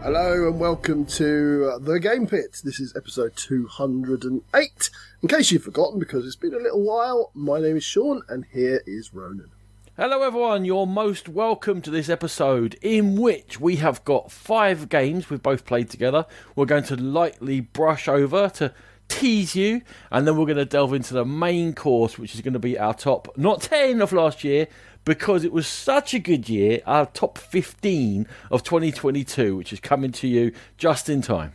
Hello and welcome to The Game Pit. This is episode 208. In case you've forgotten, because it's been a little while, my name is Sean and here is Ronan. Hello everyone, you're most welcome to this episode in which we have got 5 games we've both played together. We're going to lightly brush over to tease you, and then we're going to delve into the main course, which is going to be our top, not 10 of last year, because it was such a good year, our top 15 of 2022, which is coming to you just in time.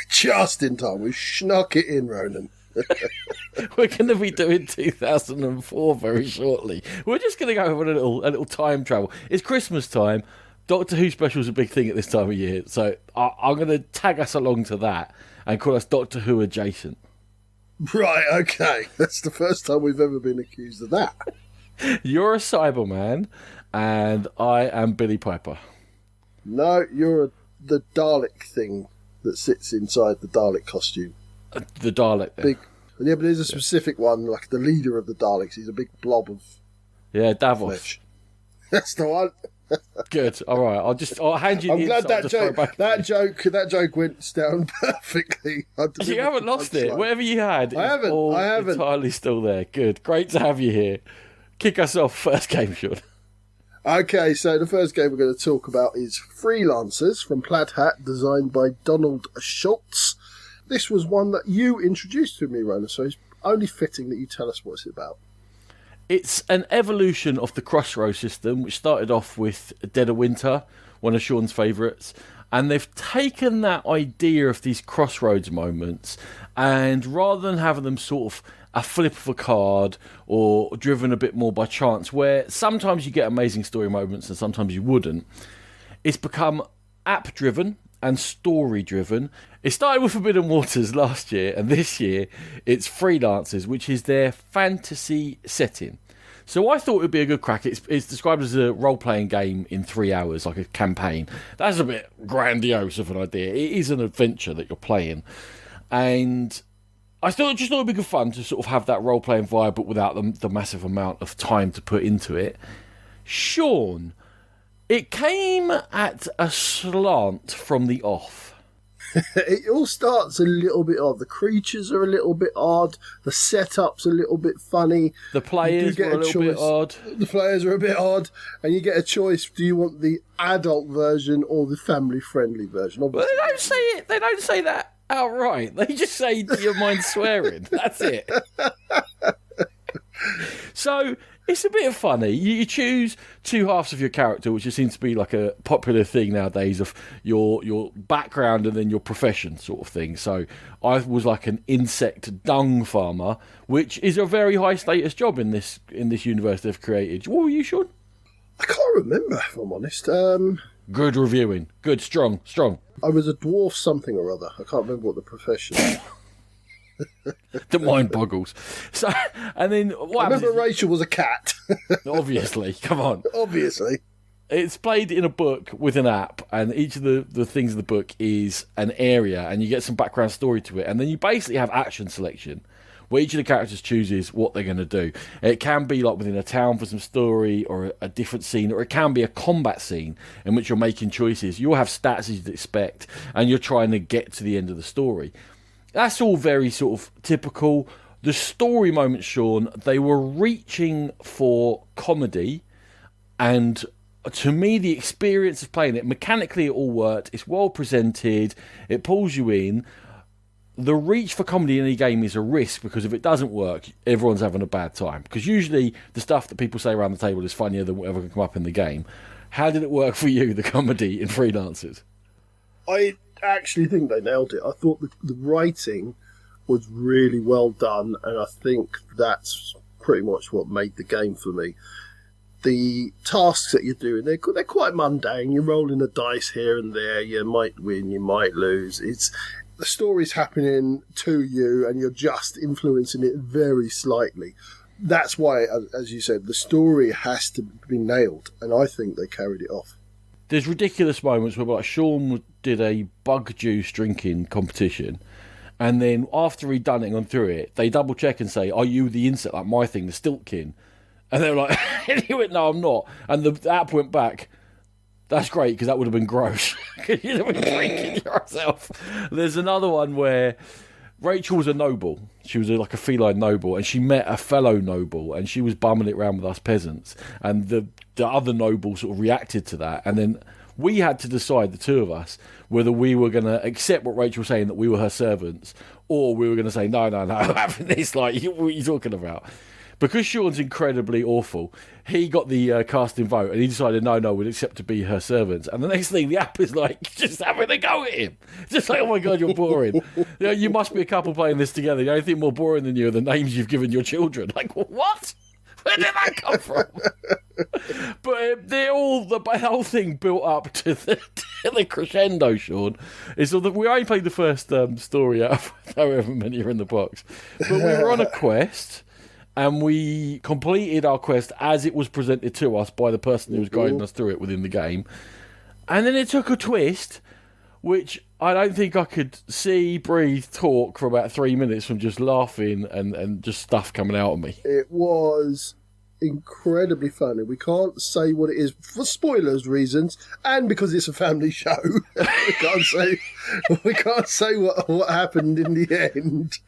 Just in time. We snuck it in, Ronan. We're going to be doing 2004 very shortly. We're just going to go over a little time travel. It's Christmas time. Doctor Who special is a big thing at this time of year, so I'm going to tag us along to that and call us Doctor Who adjacent. Right, okay. That's the first time we've ever been accused of that. You're a Cyberman, and I am Billy Piper. No, you're the Dalek thing that sits inside the Dalek costume. The Dalek. Big, yeah, but there's a specific one, like the leader of the Daleks. He's a big blob of Davos. Flesh. That's the one. Good. All right. I'll hand you. I'm glad that joke went down perfectly. You haven't lost it. Whatever you had, I haven't. Entirely still there. Good. Great to have you here. Kick us off. First game, Sean. Okay, so the first game we're going to talk about is Freelancers from Plaid Hat, designed by Donald Schultz. This was one that you introduced to me, Rona, so it's only fitting that you tell us what it's about. It's an evolution of the Crossroads system, which started off with Dead of Winter, one of Sean's favourites, and they've taken that idea of these crossroads moments, and rather than having them sort of a flip of a card or driven a bit more by chance, where sometimes you get amazing story moments and sometimes you wouldn't, it's become app-driven and story-driven. It started with Forbidden Waters last year, and this year it's Freelancers, which is their fantasy setting. So I thought it would be a good crack. It's described as a role-playing game in 3 hours, like a campaign. That's a bit grandiose of an idea. It is an adventure that you're playing. And I just thought it would be good fun to sort of have that role-playing vibe, but without the massive amount of time to put into it. Sean, it came at a slant from the off. It all starts a little bit odd. The creatures are a little bit odd. The setup's a little bit funny. The players are a little bit odd. The players are a bit odd. And you get a choice. Do you want the adult version or the family-friendly version? Well, they don't say it. They don't say that outright. They just say, do you mind swearing? That's it. So it's a bit funny. You choose two halves of your character, which just seems to be like a popular thing nowadays, of your background and then your profession sort of thing. So I was like an insect dung farmer, which is a very high status job in this universe they've created. What were you, Sean? I can't remember, if I'm honest. Good reviewing. Good, strong. I was a dwarf something or other. I can't remember what the profession is. The mind boggles. So, and then what I remember Rachel was a cat. Obviously, come on. Obviously. It's played in a book with an app, and each of the things in the book is an area, and you get some background story to it, and then you basically have action selection, where each of the characters chooses what they're going to do. It can be like within a town for some story, or a different scene, or it can be a combat scene in which you're making choices. You'll have stats as you'd expect, and you're trying to get to the end of the story. That's all very sort of typical. The story moments, Sean, they were reaching for comedy, and to me, the experience of playing it, mechanically it all worked. It's well presented. It pulls you in. The reach for comedy in any game is a risk, because if it doesn't work, everyone's having a bad time. Because usually the stuff that people say around the table is funnier than whatever can come up in the game. How did it work for you, the comedy in Freelancers? I actually think they nailed it. I thought the writing was really well done, and I think that's pretty much what made the game for me. The tasks that you're doing, they're quite mundane. You're rolling the dice here and there. You might win, you might lose. It's the story's happening to you, and you're just influencing it very slightly. That's why, as you said, the story has to be nailed, and I think they carried it off. There's ridiculous moments where, like, Sean did a bug juice drinking competition, and then after he'd done it and gone through it, they double check and say, "Are you the insect, like my thing, the stiltkin?" And they were like, and he went, "No, I'm not." And the app went back, That's great, because that would have been gross. You'd have been drinking yourself. There's another one where Rachel was a noble. She was like a feline noble, and she met a fellow noble, and she was bumming it around with us peasants. And the other noble sort of reacted to that, and then we had to decide, the two of us, whether we were going to accept what Rachel was saying, that we were her servants, or we were going to say, no, I'm having this, like, what are you talking about? Because Sean's incredibly awful, he got the casting vote, and he decided, no, we'd accept to be her servants. And the next thing, the app is like, just having a go at him. Just like, oh my God, you're boring. You must be a couple playing this together. The only thing more boring than you are the names you've given your children. Like, what? Where did that come from? But the whole thing built up to the crescendo, Sean. Is that we only played the first story out of however many are in the box. But we were on a quest, and we completed our quest as it was presented to us by the person who was guiding us through it within the game. And then it took a twist, which I don't think I could see, breathe, talk for about 3 minutes from just laughing and just stuff coming out of me. It was incredibly funny. We can't say what it is for spoilers reasons, and because it's a family show. we can't say what happened in the end.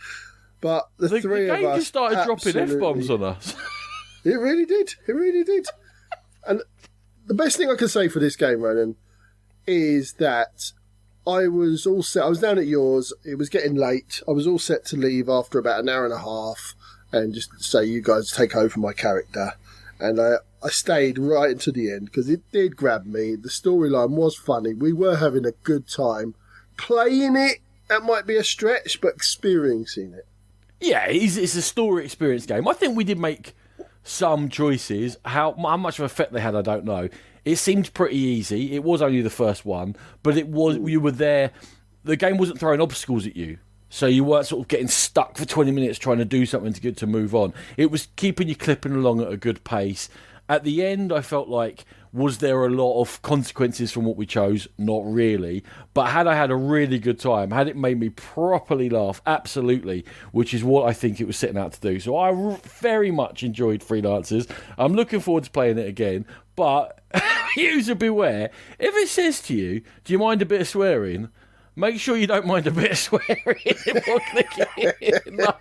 But the three of us, the game just started dropping F-bombs on us. It really did. It really did. And the best thing I can say for this game, Ronan, is that I was all set. I was down at yours. It was getting late. I was all set to leave after about an hour and a half and just say, you guys take over my character. And I stayed right into the end because it did grab me. The storyline was funny. We were having a good time. Playing it, that might be a stretch, but experiencing it. Yeah, it's a story experience game. I think we did make some choices. How much of an effect they had, I don't know. It seemed pretty easy. It was only the first one, but you were there. The game wasn't throwing obstacles at you, so you weren't sort of getting stuck for 20 minutes trying to do something to get to move on. It was keeping you clipping along at a good pace. At the end, I felt like, was there a lot of consequences from what we chose? Not really. But had I had a really good time, had it made me properly laugh? Absolutely, which is what I think it was setting out to do. So I very much enjoyed Freelancers. I'm looking forward to playing it again. But user beware, if it says to you, do you mind a bit of swearing? Make sure you don't mind a bit of swearing before clicking it. No.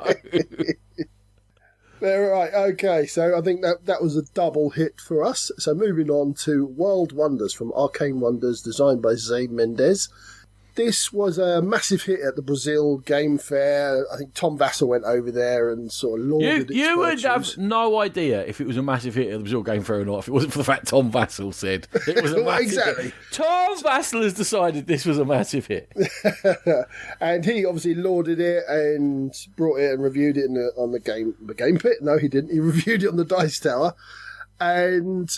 Right, okay, so I think that was a double hit for us. So moving on to World Wonders from Arcane Wonders, designed by Zé Mendes. This was a massive hit at the Brazil Game Fair. I think Tom Vassell went over there and sort of lauded its You would virtues. have no idea if it was a massive hit at the Brazil Game Fair or not, if it wasn't for the fact Tom Vassell said it was a massive Exactly. hit. Tom Vassell has decided this was a massive hit. And he obviously lauded it and brought it and reviewed it on the game pit. No, he didn't. He reviewed it on the Dice Tower. And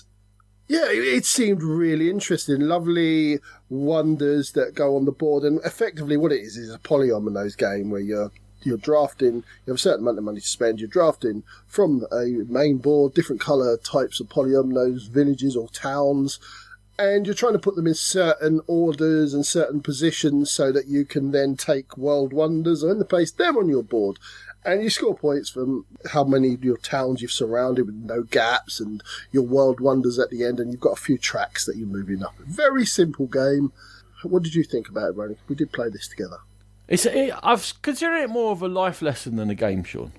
yeah, it seemed really interesting. Lovely wonders that go on the board. And effectively what it is a polyominoes game where you're drafting, you have a certain amount of money to spend, you're drafting from a main board, different colour types of polyominoes, villages or towns, and you're trying to put them in certain orders and certain positions so that you can then take world wonders and place them on your board. And you score points from how many of your towns you've surrounded with no gaps and your world wonders at the end, and you've got a few tracks that you're moving up. Very simple game. What did you think about it, Ronnie? We did play this together. I've considered it more of a life lesson than a game, Sean.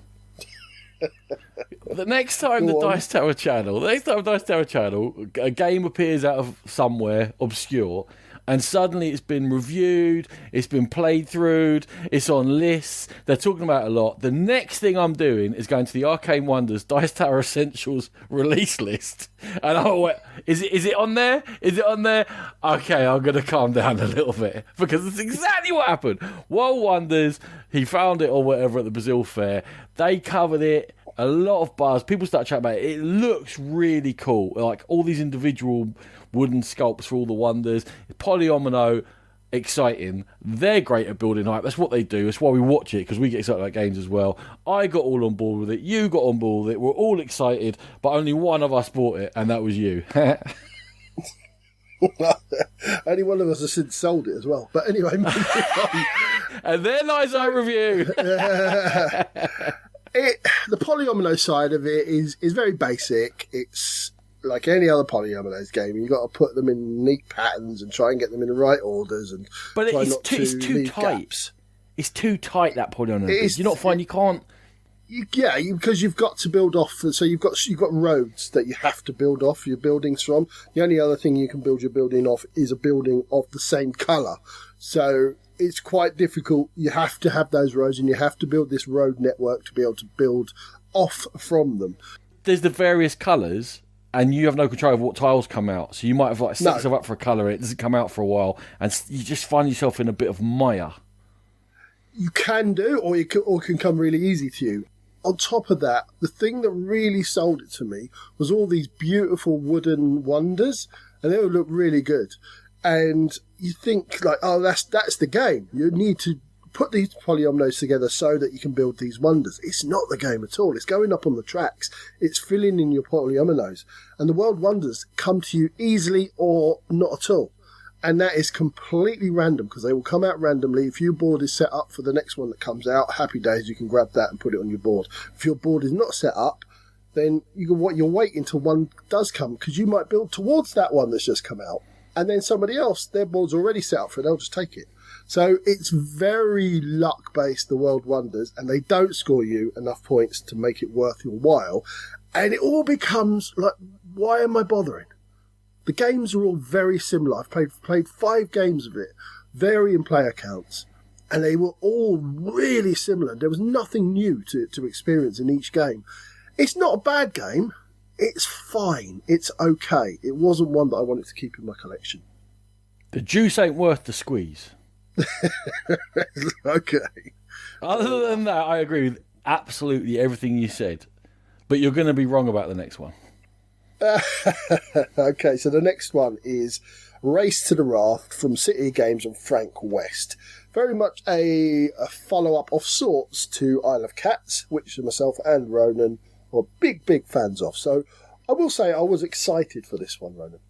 The next time Dice Tower channel, a game appears out of somewhere obscure, and suddenly it's been reviewed, it's been played through, it's on lists, they're talking about it a lot. The next thing I'm doing is going to the Arcane Wonders Dice Tower Essentials release list. And I went, is it on there? Is it on there? Okay, I'm going to calm down a little bit, because it's exactly what happened. World Wonders, he found it or whatever at the Brazil Fair. They covered it. A lot of buzz. People start chatting about it. It looks really cool. Like all these individual wooden sculpts for all the wonders. Polyomino, exciting. They're great at building hype. That's what they do. That's why we watch it, because we get excited about games as well. I got all on board with it. You got on board with it. We're all excited, but only one of us bought it, and that was you. Only one of us has since sold it as well. But anyway, and there lies our review. The polyomino side of it is very basic. It's like any other polyominoes game. You've got to put them in neat patterns and try and get them in the right orders, and but try it's too tight. Gaps. It's too tight, that polyomino. Do you not find you can't? Because you've got to build off. So you've got roads that you have to build off your buildings from. The only other thing you can build your building off is a building of the same colour. So it's quite difficult. You have to have those roads, and you have to build this road network to be able to build off from them. There's the various colours, and you have no control over what tiles come out. So you might have like set yourself up for a colour, and it doesn't come out for a while, and you just find yourself in a bit of mire. You can do, or it can come really easy to you. On top of that, the thing that really sold it to me was all these beautiful wooden wonders, and they would look really good. And you think, like, oh, that's the game. You need to put these polyominoes together so that you can build these wonders. It's not the game at all. It's going up on the tracks. It's filling in your polyominoes. And the world wonders come to you easily or not at all. And that is completely random, because they will come out randomly. If your board is set up for the next one that comes out, happy days, you can grab that and put it on your board. If your board is not set up, then you'll wait until one does come, because you might build towards that one that's just come out. And then somebody else, their board's already set up for it, they'll just take it. So it's very luck-based, the World Wonders, and they don't score you enough points to make it worth your while. And it all becomes like, why am I bothering? The games are all very similar. I've played 5 games of it, varying player counts, and they were all really similar. There was nothing new to experience in each game. It's not a bad game. It's fine. It's okay. It wasn't one that I wanted to keep in my collection. The juice ain't worth the squeeze. Okay. Other than that, I agree with absolutely everything you said. But you're going to be wrong about the next one. Okay, so the next one is Race to the Raft from City Games and Frank West. Very much a follow-up of sorts to Isle of Cats, which myself and Ronan are big fans of. So I will say I was excited for this one, Ronan.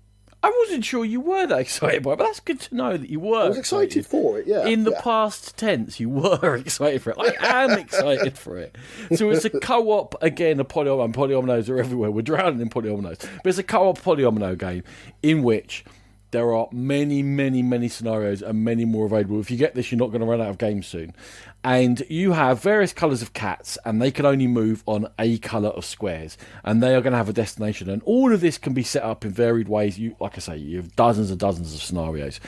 I wasn't sure you were that excited by it, but that's good to know that you were. I was excited for it, yeah. In the past tense, you were excited for it. I am excited for it. So it's a co-op, again, a polyomino, and polyominoes are everywhere. We're drowning in polyominoes. But it's a co-op polyomino game in which there are many scenarios and many more available. If you get this, you're not going to run out of games soon. And you have various colours of cats, and they can only move on a colour of squares. And they are going to have a destination. And all of this can be set up in varied ways. Like I say, you have dozens and dozens of scenarios.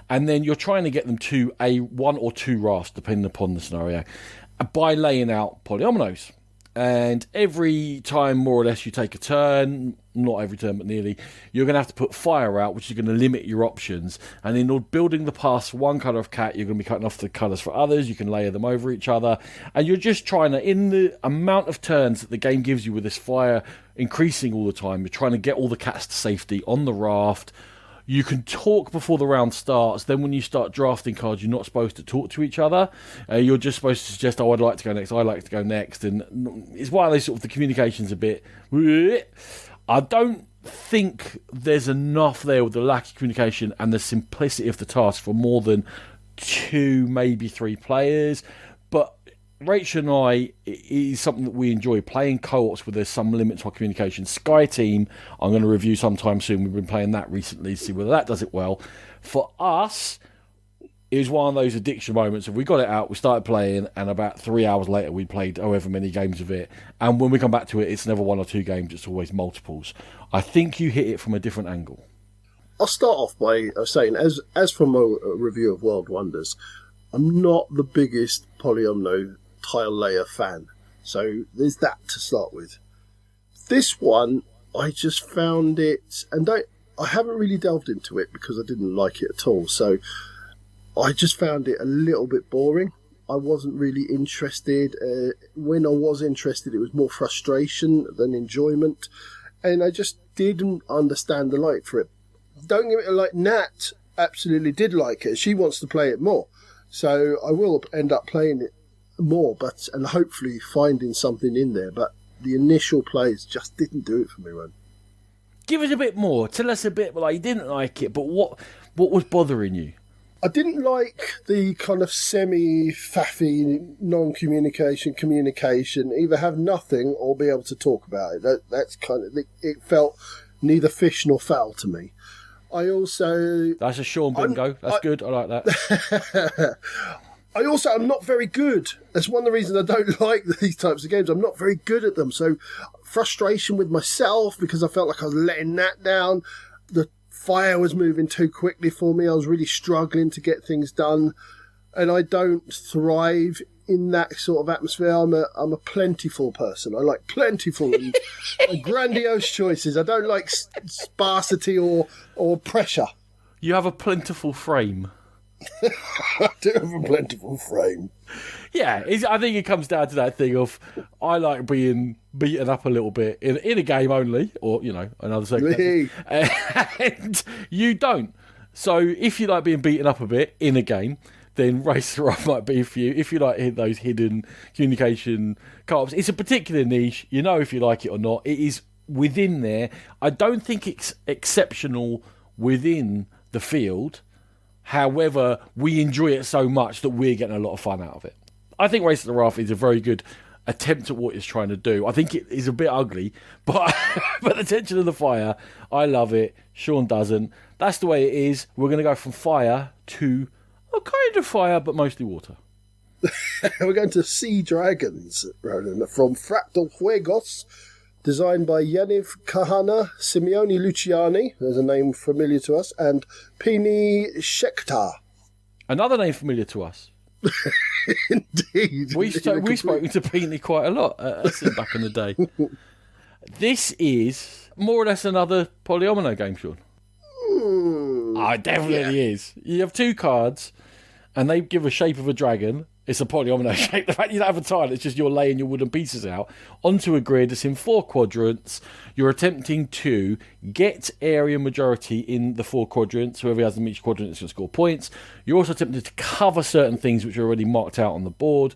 And then you're trying to get them to a 1 or 2 rafts, depending upon the scenario, by laying out polyominoes. And every time, more or less, you take a turn, not every turn, but nearly, you're going to have to put fire out, which is going to limit your options. And in building the past one colour of cat, you're going to be cutting off the colours for others. You can layer them over each other. And you're just trying to, in the amount of turns that the game gives you with this fire increasing all the time, you're trying to get all the cats to safety on the raft. You can talk before the round starts. Then when you start drafting cards, you're not supposed to talk to each other. You're just supposed to suggest, oh, I'd like to go next. I'd like to go next. And it's why they sort of, the communication's a bit... I don't think there's enough there with the lack of communication and the simplicity of the task for more than 2, maybe 3 players. But Rachel and I, it is something that we enjoy, playing co-ops where there's some limit to our communication. Sky Team, I'm going to review sometime soon. We've been playing that recently to see whether that does it well. For us, it was one of those addiction moments. If we got it out, we started playing, and about 3 hours later, we played however many games of it. And when we come back to it, it's never 1 or 2 games, it's always multiples. I think you hit it from a different angle. I'll start off by saying, as from a review of World Wonders, I'm not the biggest polyomino tile layer fan. So there's that to start with. This one, I just found it, and I haven't really delved into it because I didn't like it at all. So I just found it a little bit boring. I wasn't really interested. When I was interested, it was more frustration than enjoyment. And I just didn't understand the like for it. Don't get me like Nat absolutely did like it. She wants to play it more. So I will end up playing it more, and hopefully finding something in there. But the initial plays just didn't do it for me, Ron. Give us a bit more. Tell us a bit, like, you didn't like it, but what was bothering you? I didn't like the kind of semi-faffy communication, either have nothing or be able to talk about it. That's kind of, it felt neither fish nor fowl to me. That's a Sean bingo. That's good. I like that. I also am not very good. That's one of the reasons I don't like these types of games. I'm not very good at them. So frustration with myself because I felt like I was letting that down. The fire was moving too quickly for me. I was really struggling to get things done. And I don't thrive in that sort of atmosphere. I'm a plentiful person. I like plentiful and grandiose choices. I don't like sparsity or pressure. You have a plentiful frame. I do have a plentiful frame. Yeah, I think it comes down to that thing of I like being beaten up a little bit in a game only, or another segment, and you don't. So if you like being beaten up a bit in a game, then Race to Raft might be for you. If you like those hidden communication co-ops, it's a particular niche. You know if you like it or not. It is within there. I don't think it's exceptional within the field. However, we enjoy it so much that we're getting a lot of fun out of it. I think Race to the Raft is a very good attempt at what it's trying to do. I think it is a bit ugly, but the tension of the fire, I love it. Sean doesn't. That's the way it is. We're going to go from fire to a kind of fire, but mostly water. We're going to Sea Dragons, Roland, from Fractal Juegos, designed by Yaniv Kahana, Simeone Luciani, there's a name familiar to us, and Pini Shekhtar. Another name familiar to us. Indeed. We've spoken to Pini quite a lot back in the day. This is more or less another polyomino game, Sean. It definitely is. You have two cards, and they give a shape of a dragon. It's a polyomino shape. The fact you don't have a tile, it's just you're laying your wooden pieces out onto a grid. It's in 4 quadrants. You're attempting to get area majority in the 4 quadrants. Whoever has them each quadrant is going to score points. You're also attempting to cover certain things which are already marked out on the board.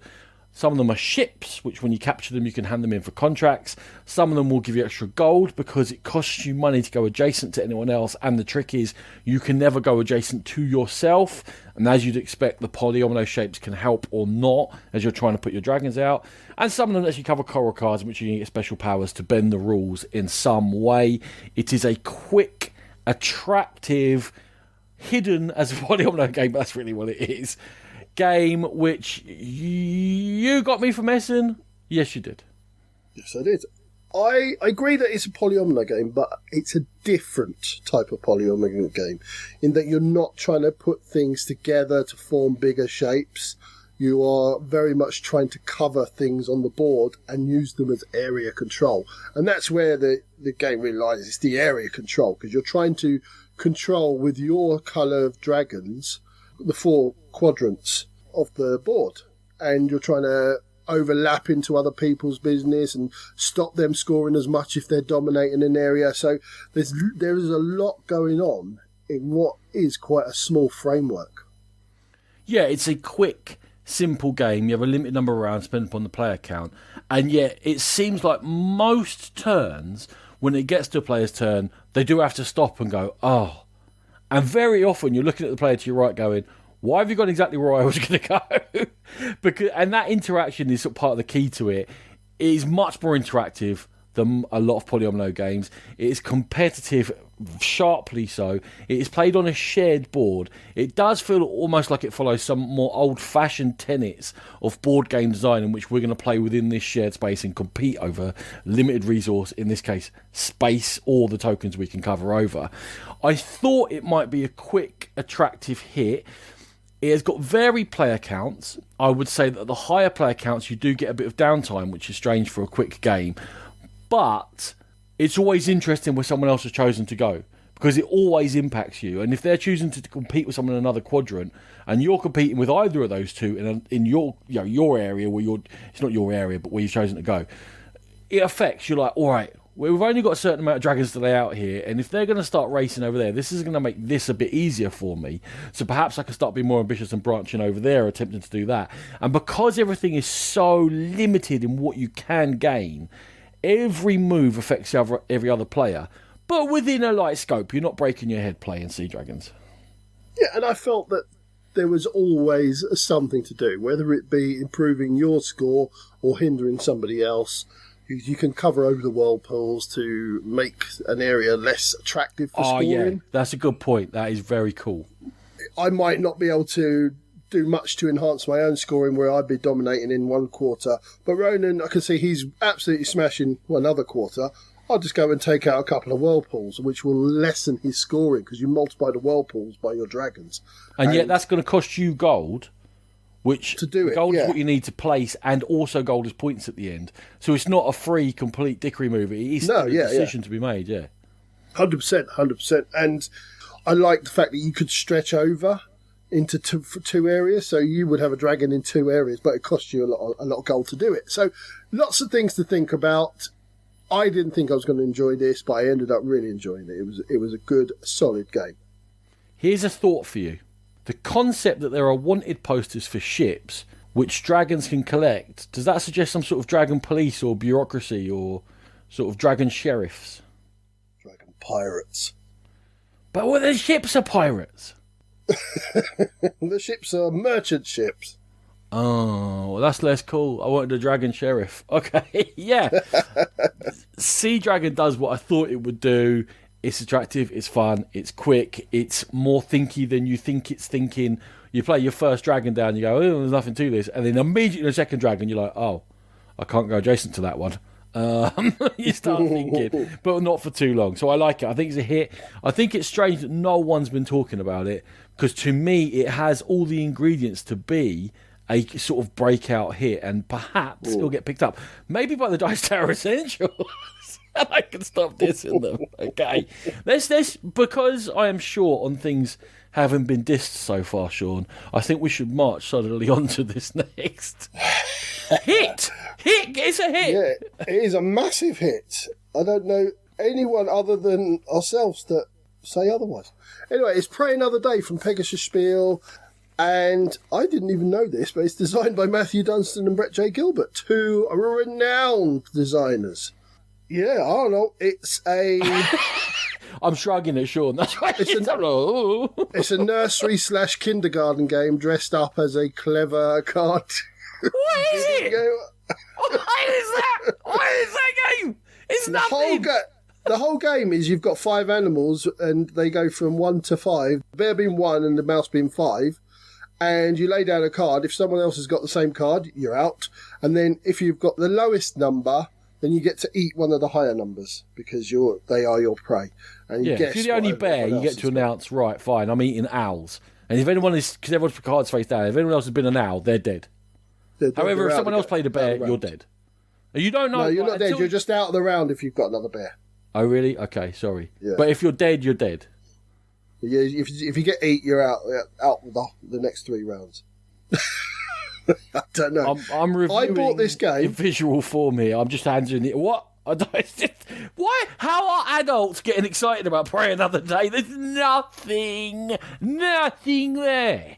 Some of them are ships, which when you capture them, you can hand them in for contracts. Some of them will give you extra gold because it costs you money to go adjacent to anyone else. And the trick is you can never go adjacent to yourself. And as you'd expect, the polyomino shapes can help or not as you're trying to put your dragons out. And some of them actually cover coral cards, which you can get special powers to bend the rules in some way. It is a quick, attractive, hidden as a polyomino game, but that's really what it is. Game which you got me from Essen. Yes, you did. Yes, I did. I agree that it's a polyomino game, but it's a different type of polyomino game in that you're not trying to put things together to form bigger shapes. You are very much trying to cover things on the board and use them as area control. And that's where the game really lies. It's the area control, because you're trying to control with your colour of dragons the 4 quadrants of the board, and you're trying to overlap into other people's business and stop them scoring as much if they're dominating an area. So there is a lot going on in what is quite a small framework. Yeah, it's a quick, simple game. You have a limited number of rounds depending upon the player count, and yet it seems like most turns, when it gets to a player's turn, they do have to stop and go, oh. And very often you're looking at the player to your right going, why have you gone exactly where I was going to go? And that interaction is sort of part of the key to it. It is much more interactive than a lot of polyomino games. It is competitive, sharply so. It is played on a shared board. It does feel almost like it follows some more old-fashioned tenets of board game design in which we're going to play within this shared space and compete over limited resource, in this case, space or the tokens we can cover over. I thought it might be a quick, attractive hit. It has got varied player counts. I would say that the higher player counts, you do get a bit of downtime, which is strange for a quick game. But it's always interesting where someone else has chosen to go, because it always impacts you. And if they're choosing to compete with someone in another quadrant, and you're competing with either of those two in your area where it's not your area, but where you've chosen to go, it affects. You're like, all right, we've only got a certain amount of dragons to lay out here, and if they're going to start racing over there, this is going to make this a bit easier for me. So perhaps I can start being more ambitious and branching over there, attempting to do that. And because everything is so limited in what you can gain, every move affects every other player. But within a light scope, you're not breaking your head playing Sea Dragons. Yeah, and I felt that there was always something to do, whether it be improving your score or hindering somebody else. You can cover over the whirlpools to make an area less attractive for scoring. Yeah, that's a good point. That is very cool. I might not be able to do much to enhance my own scoring where I'd be dominating in one quarter, but Ronan, I can see he's absolutely smashing another quarter. I'll just go and take out a couple of whirlpools, which will lessen his scoring because you multiply the whirlpools by your dragons. And yet that's going to cost you gold, which to do it, gold is what you need to place, and also gold is points at the end. So it's not a free, complete dickery move. It is a decision to be made, 100%. And I like the fact that you could stretch over into two areas, so you would have a dragon in two areas, but it costs you a lot of gold to do it. So lots of things to think about. I didn't think I was going to enjoy this, but I ended up really enjoying it. It was a good, solid game. Here's a thought for you. The concept that there are wanted posters for ships which dragons can collect, does that suggest some sort of dragon police or bureaucracy or sort of dragon sheriffs? Dragon pirates. But well, the ships are pirates. The ships are merchant ships. Oh, well, that's less cool. I wanted a dragon sheriff. Okay, yeah. Sea Dragon does what I thought it would do. It's attractive, it's fun, it's quick, it's more thinky than you think it's thinking. You play your first dragon down, you go, oh, there's nothing to this. And then immediately the second dragon, you're like, oh, I can't go adjacent to that one. You start thinking, but not for too long. So I like it. I think it's a hit. I think it's strange that no one's been talking about it, because to me, it has all the ingredients to be a sort of breakout hit, and perhaps it'll get picked up. Maybe by the Dice Tower Essentials. And I can stop dissing them. Okay. Let's because I am short on things having been dissed so far, Sean, I think we should march suddenly on to this next. Hit! It's a hit! Yeah, it is a massive hit. I don't know anyone other than ourselves that say otherwise. Anyway, it's Pray Another Day from Pegasus Spiel. And I didn't even know this, but it's designed by Matthew Dunstan and Brett J. Gilbert, two renowned designers. Yeah, I don't know. It's a... I'm shrugging at Sean. That's why it's a nursery/kindergarten game dressed up as a clever card. What is it? What is that? What is that game? It's nothing. The whole game is you've got 5 animals and they go from 1 to 5, the bear being 1 and the mouse being 5. And you lay down a card. If someone else has got the same card, you're out. And then if you've got the lowest number, then you get to eat one of the higher numbers because they are your prey. And you guess if you're the only bear, you get to announce, right, fine, I'm eating owls. And if anyone is, because everyone's put cards face down, if anyone else has been an owl, they're dead. However, if someone else played a bear, you're dead. You don't know. No, you're not dead. You're just out of the round if you've got another bear. Oh, really? Okay, sorry. Yeah. But if you're dead, you're dead. Yeah, if you get eat, you're out the next 3 rounds. I don't know. I'm reviewing. I bought this game in visual form here. I'm just answering it. What? Why? How are adults getting excited about Pray Another Day? There's nothing there.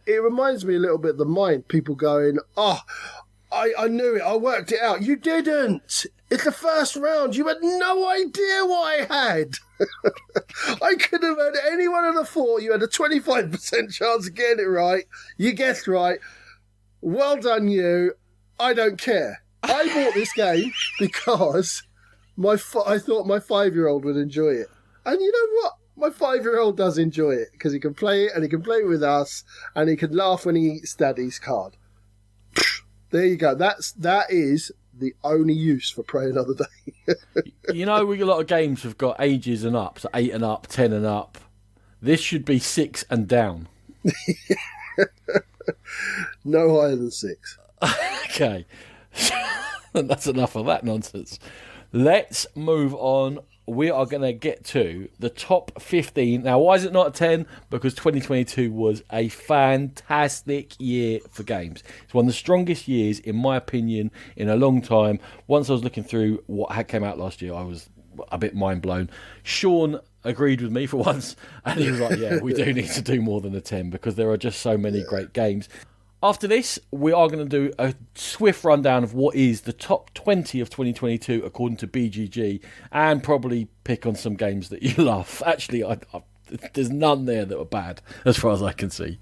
It reminds me a little bit of the Mind. People going, oh, I knew it. I worked it out. You didn't. It's the first round. You had no idea what I had. I could have had any one of the 4. You had a 25% chance of getting it right. You guessed right. Well done, you. I don't care. I bought this game because I thought my 5-year-old would enjoy it. And you know what? My 5-year-old does enjoy it because he can play it and he can play it with us and he can laugh when he eats Daddy's card. There you go. That is the only use for Pray Another Day. You know, with a lot of games we've got ages and up, so 8 and up, 10 and up. This should be 6 and down. No higher than 6. Okay. That's enough of that nonsense. Let's move on. We are going to get to the top 15. Now, why is it not a 10? Because 2022 was a fantastic year for games. It's one of the strongest years, in my opinion, in a long time. Once I was looking through what had came out last year, I was a bit mind blown. Sean agreed with me for once, and he was like, yeah, we do need to do more than a 10 because there are just so many great games. After this, we are going to do a swift rundown of what is the top 20 of 2022 according to BGG, and probably pick on some games that you love. Actually, there's none there that were bad, as far as I can see.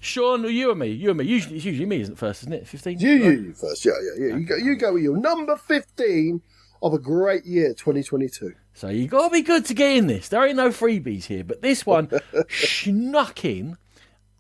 Sean, you and me. Usually, it's usually me, isn't it, first, isn't it? 15? You first. Yeah. You go with your number 15 of a great year, 2022. So you got to be good to get in this. There ain't no freebies here. But this one snuck in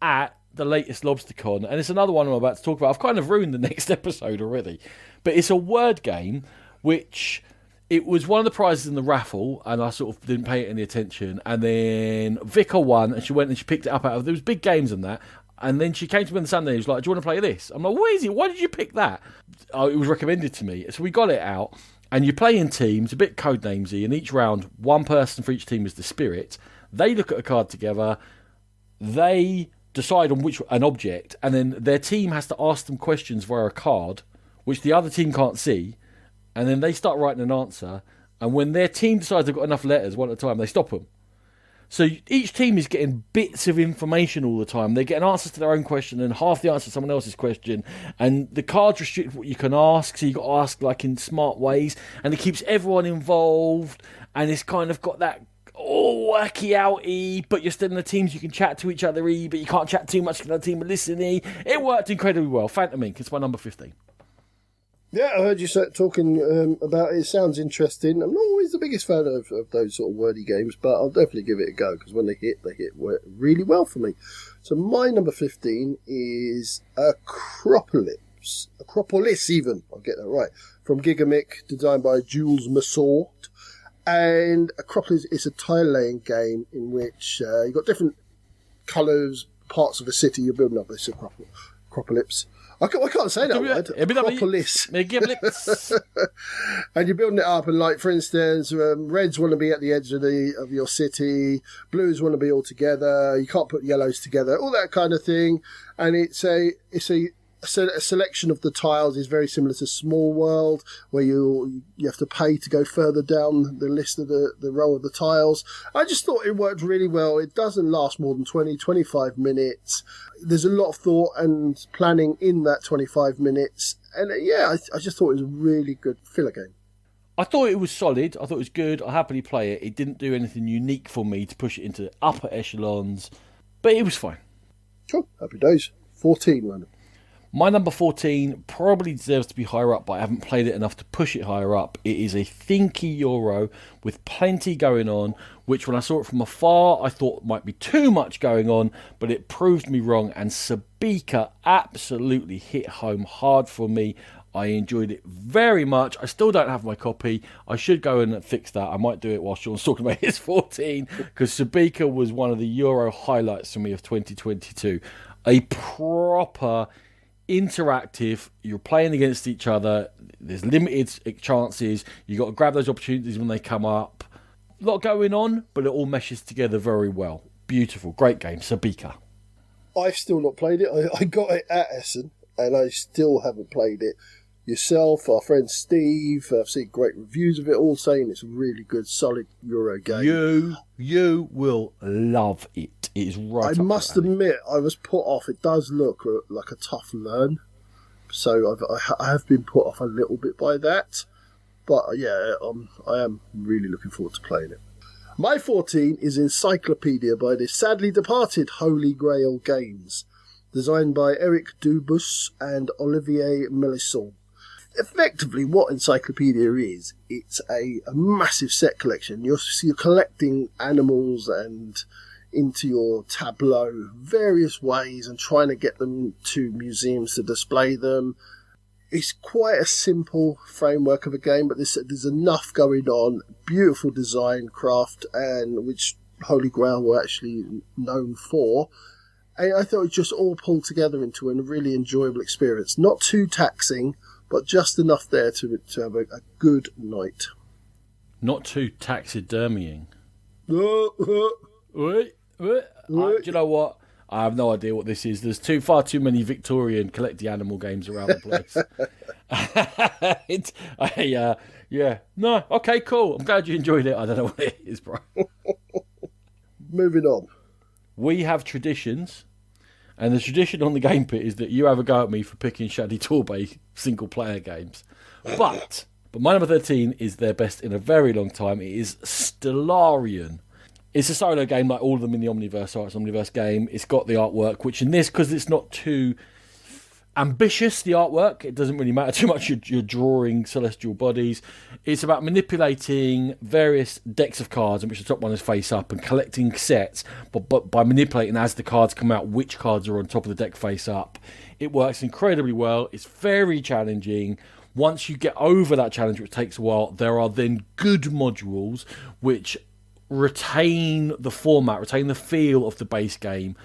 at the latest LobsterCon. And it's another one I'm about to talk about. I've kind of ruined the next episode already. But it's a word game, which... It was one of the prizes in the raffle, and I sort of didn't pay it any attention. And then Vicar won, and she went and she picked it up out of... There was big games in that. And then she came to me on Sunday and was like, do you want to play this? I'm like, what is it? Why did you pick that? Oh, it was recommended to me. So we got it out, and you play in teams, a bit codenamesy, and each round, one person for each team is the spirit. They look at a card together. They decide on an object, and then their team has to ask them questions via a card, which the other team can't see. And then they start writing an answer. And when their team decides they've got enough letters, one at a time, they stop them. So each team is getting bits of information all the time. They're getting answers to their own question and half the answer to someone else's question. And the cards restrict what you can ask. So you've got to ask like in smart ways. And it keeps everyone involved. And it's kind of got that wacky outy, but you're still in the teams. You can chat to each other, but you can't chat too much because the team are listening. It worked incredibly well. Phantom Ink, it's my number 15. Yeah, I heard you talking about it. It sounds interesting. I'm not always the biggest fan of those sort of wordy games, but I'll definitely give it a go because when they hit really well for me. So my number 15 is Acropolis. Acropolis, even. I'll get that right. From Gigamic, designed by Jules Massault. And Acropolis is a tile-laying game in which you've got different colours, parts of a city. You're building up this Acropolis. I can't say that word. Acropolis. And you're building it up, and like for instance, reds want to be at the edge of your city, blues want to be all together. You can't put yellows together, all that kind of thing. And it's a selection of the tiles is very similar to Small World, where you have to pay to go further down the list of the row of the tiles. I just thought it worked really well. It doesn't last more than 25 minutes. There's a lot of thought and planning in that 25 minutes. And I just thought it was a really good filler game. I thought it was solid. I thought it was good. I happily play it. It didn't do anything unique for me to push it into upper echelons, but it was fine. Cool. Happy days. 14, Random. My number 14 probably deserves to be higher up, but I haven't played it enough to push it higher up. It is a thinky Euro with plenty going on, which when I saw it from afar, I thought might be too much going on, but it proved me wrong, and Sabika absolutely hit home hard for me. I enjoyed it very much. I still don't have my copy. I should go and fix that. I might do it while Sean's talking about his 14, because Sabika was one of the Euro highlights for me of 2022. A proper... interactive, you're playing against each other, there's limited chances, you got to grab those opportunities when they come up. A lot going on, but it all meshes together very well. Beautiful, great game, Sabika. I've still not played it. I got it at Essen and I still haven't played it. Yourself, our friend Steve, I've seen great reviews of it, all saying it's a really good, solid Euro game. You will love it. It is right. I must admit, I was put off. It does look like a tough learn, so I have been put off a little bit by that. But I am really looking forward to playing it. My 14 is Encyclopedia by the sadly departed Holy Grail Games, designed by Eric Dubus and Olivier Melisson. Effectively, what Encyclopedia is, it's a massive set collection. You're collecting animals and into your tableau various ways and trying to get them to museums to display them. It's quite a simple framework of a game, but there's enough going on. Beautiful design, craft, and which Holy Grail were actually known for. And I thought it just all pulled together into a really enjoyable experience. Not too taxing, but just enough there to have a good night. Not too taxidermying. Do you know what? I have no idea what this is. There's far too many Victorian collect the animal games around the place. No, okay, cool. I'm glad you enjoyed it. I don't know what it is, bro. Moving on. We have traditions, and the tradition on the Game Pit is that you have a go at me for picking Shadi Torbay single-player games. But my number 13 is their best in a very long time. It is Stellarian. It's a solo game like all of them in the Omniverse, so it's an Omniverse game. It's got the artwork, which in this, because it's not too ambitious, the artwork, it doesn't really matter too much. You're drawing celestial bodies. It's about manipulating various decks of cards, in which the top one is face up, and collecting sets, but by manipulating as the cards come out, which cards are on top of the deck face up. It works incredibly well. It's very challenging. Once you get over that challenge, which takes a while, there are then good modules which retain the format, retain the feel of the base game,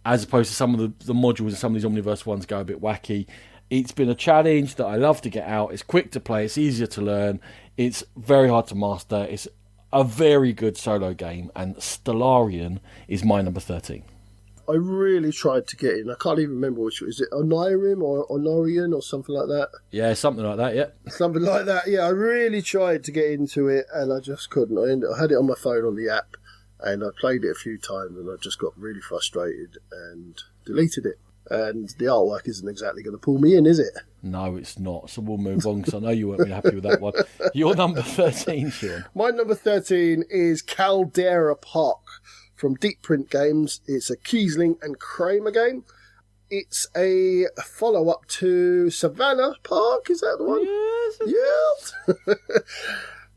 as opposed to some of the modules and some of these Omniverse ones go a bit wacky. It's been a challenge that I love to get out. It's quick to play. It's easier to learn. It's very hard to master. It's a very good solo game, and Stellarian is my number 13. I really tried to get in. I can't even remember which. Is it Onirim or Honorian or something like that? Yeah, something like that, yeah. Something like that, yeah. I really tried to get into it, and I just couldn't. I had it on my phone on the app, and I played it a few times, and I just got really frustrated and deleted it. And the artwork isn't exactly going to pull me in, is it? No, it's not. So we'll move on, because I know you weren't really happy with that one. Your number 13, Sean. My number 13 is Caldera Park from Deep Print Games. It's a Kiesling and Kramer game. It's a follow-up to Savannah Park, is that the one? Yes.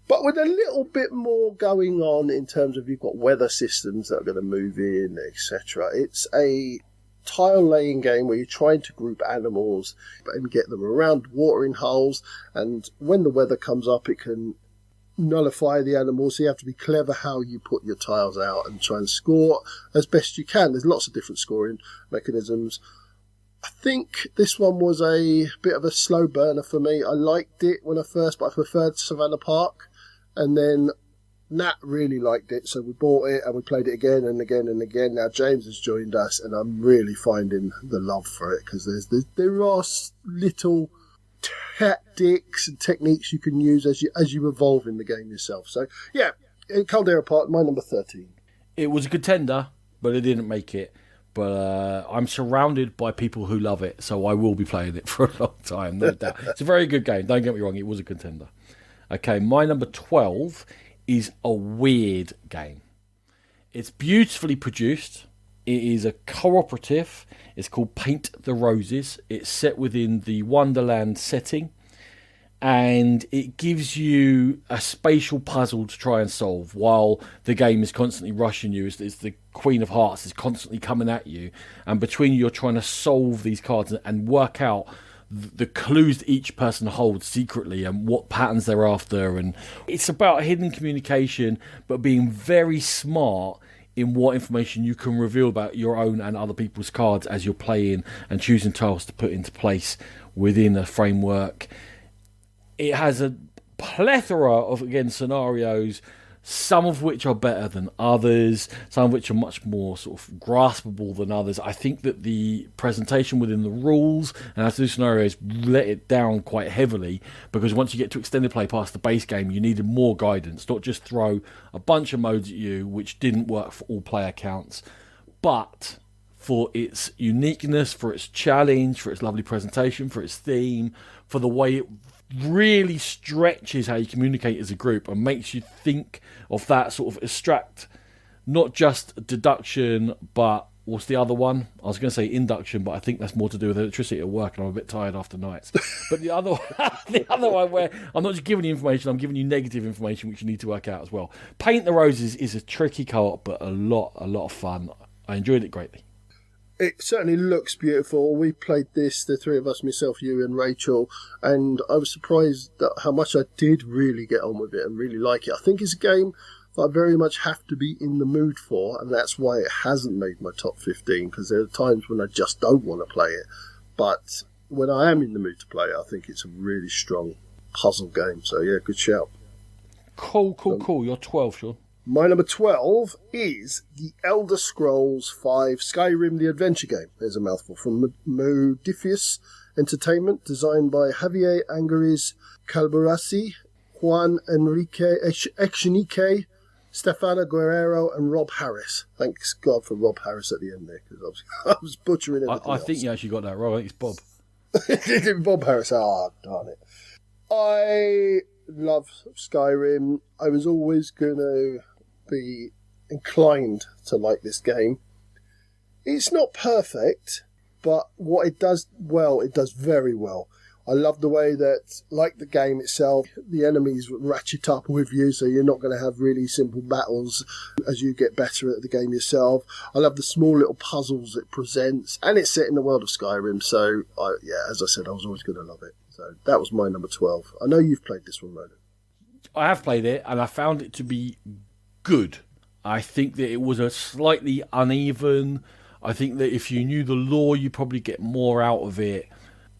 But with a little bit more going on in terms of you've got weather systems that are going to move in, etc. It's a tile-laying game where you're trying to group animals and get them around watering holes, and when the weather comes up, it can nullify the animals, so you have to be clever how you put your tiles out and try and score as best you can. There's lots of different scoring mechanisms. I think this one was a bit of a slow burner for me. I liked it when I first, but I preferred Savannah Park, and then Nat really liked it, so we bought it and we played it again and again and again. Now James has joined us, and I'm really finding the love for it, because there are little tactics and techniques you can use as you evolve in the game yourself. So yeah, Caldera Park, my number 13. It was a contender, but it didn't make it. But I'm surrounded by people who love it, so I will be playing it for a long time, no doubt. It's a very good game, don't get me wrong, it was a contender. Okay, my number 12 is a weird game. It's beautifully produced. It is a cooperative. It's called Paint the Roses. It's set within the Wonderland setting, and it gives you a spatial puzzle to try and solve while the game is constantly rushing you. It's the Queen of Hearts is constantly coming at you, and between you, you're trying to solve these cards and work out the clues that each person holds secretly and what patterns they're after. And it's about hidden communication, but being very smart in what information you can reveal about your own and other people's cards as you're playing and choosing tiles to put into place within a framework. It has a plethora of, again, scenarios, some of which are better than others, some of which are much more sort of graspable than others. I think that the presentation within the rules and how to do scenarios let it down quite heavily, because once you get to extended play past the base game, you needed more guidance, not just throw a bunch of modes at you, which didn't work for all player counts. But for its uniqueness, for its challenge, for its lovely presentation, for its theme, for the way it really stretches how you communicate as a group and makes you think of that sort of abstract, not just deduction, but what's the other one? I was going to say induction, but I think that's more to do with electricity at work, and I'm a bit tired after nights. But the other one where I'm not just giving you information, I'm giving you negative information which you need to work out as well. Paint the Roses is a tricky co-op, but a lot of fun. I enjoyed it greatly. It certainly looks beautiful. We played this, the three of us, myself, you and Rachel, and I was surprised at how much I did really get on with it and really like it. I think it's a game that I very much have to be in the mood for, and that's why it hasn't made my top 15, because there are times when I just don't want to play it. But when I am in the mood to play it, I think it's a really strong puzzle game. So yeah, good shout. Cool. You're 12, Sean. My number 12 is The Elder Scrolls V Skyrim the Adventure Game. There's a mouthful. From Modifius Entertainment, designed by Javier Angariz Calbarasi, Juan Enrique Echenique, Stefano Guerrero, and Rob Harris. Thanks God for Rob Harris at the end there, because I was butchering everything I think you actually got that right. I think it's Bob. Bob Harris. Ah, darn it. I love Skyrim. I was always going to be inclined to like this game. It's not perfect, but what it does well, it does very well. I love the way that, like the game itself, the enemies ratchet up with you, so you're not going to have really simple battles as you get better at the game yourself. I love the small little puzzles it presents, and it's set in the world of Skyrim, so, as I said, I was always going to love it. So that was my number 12. I know you've played this one, Ronan. I have played it, and I found it to be good. I think that it was a slightly uneven. I think that if you knew the lore, you probably get more out of it.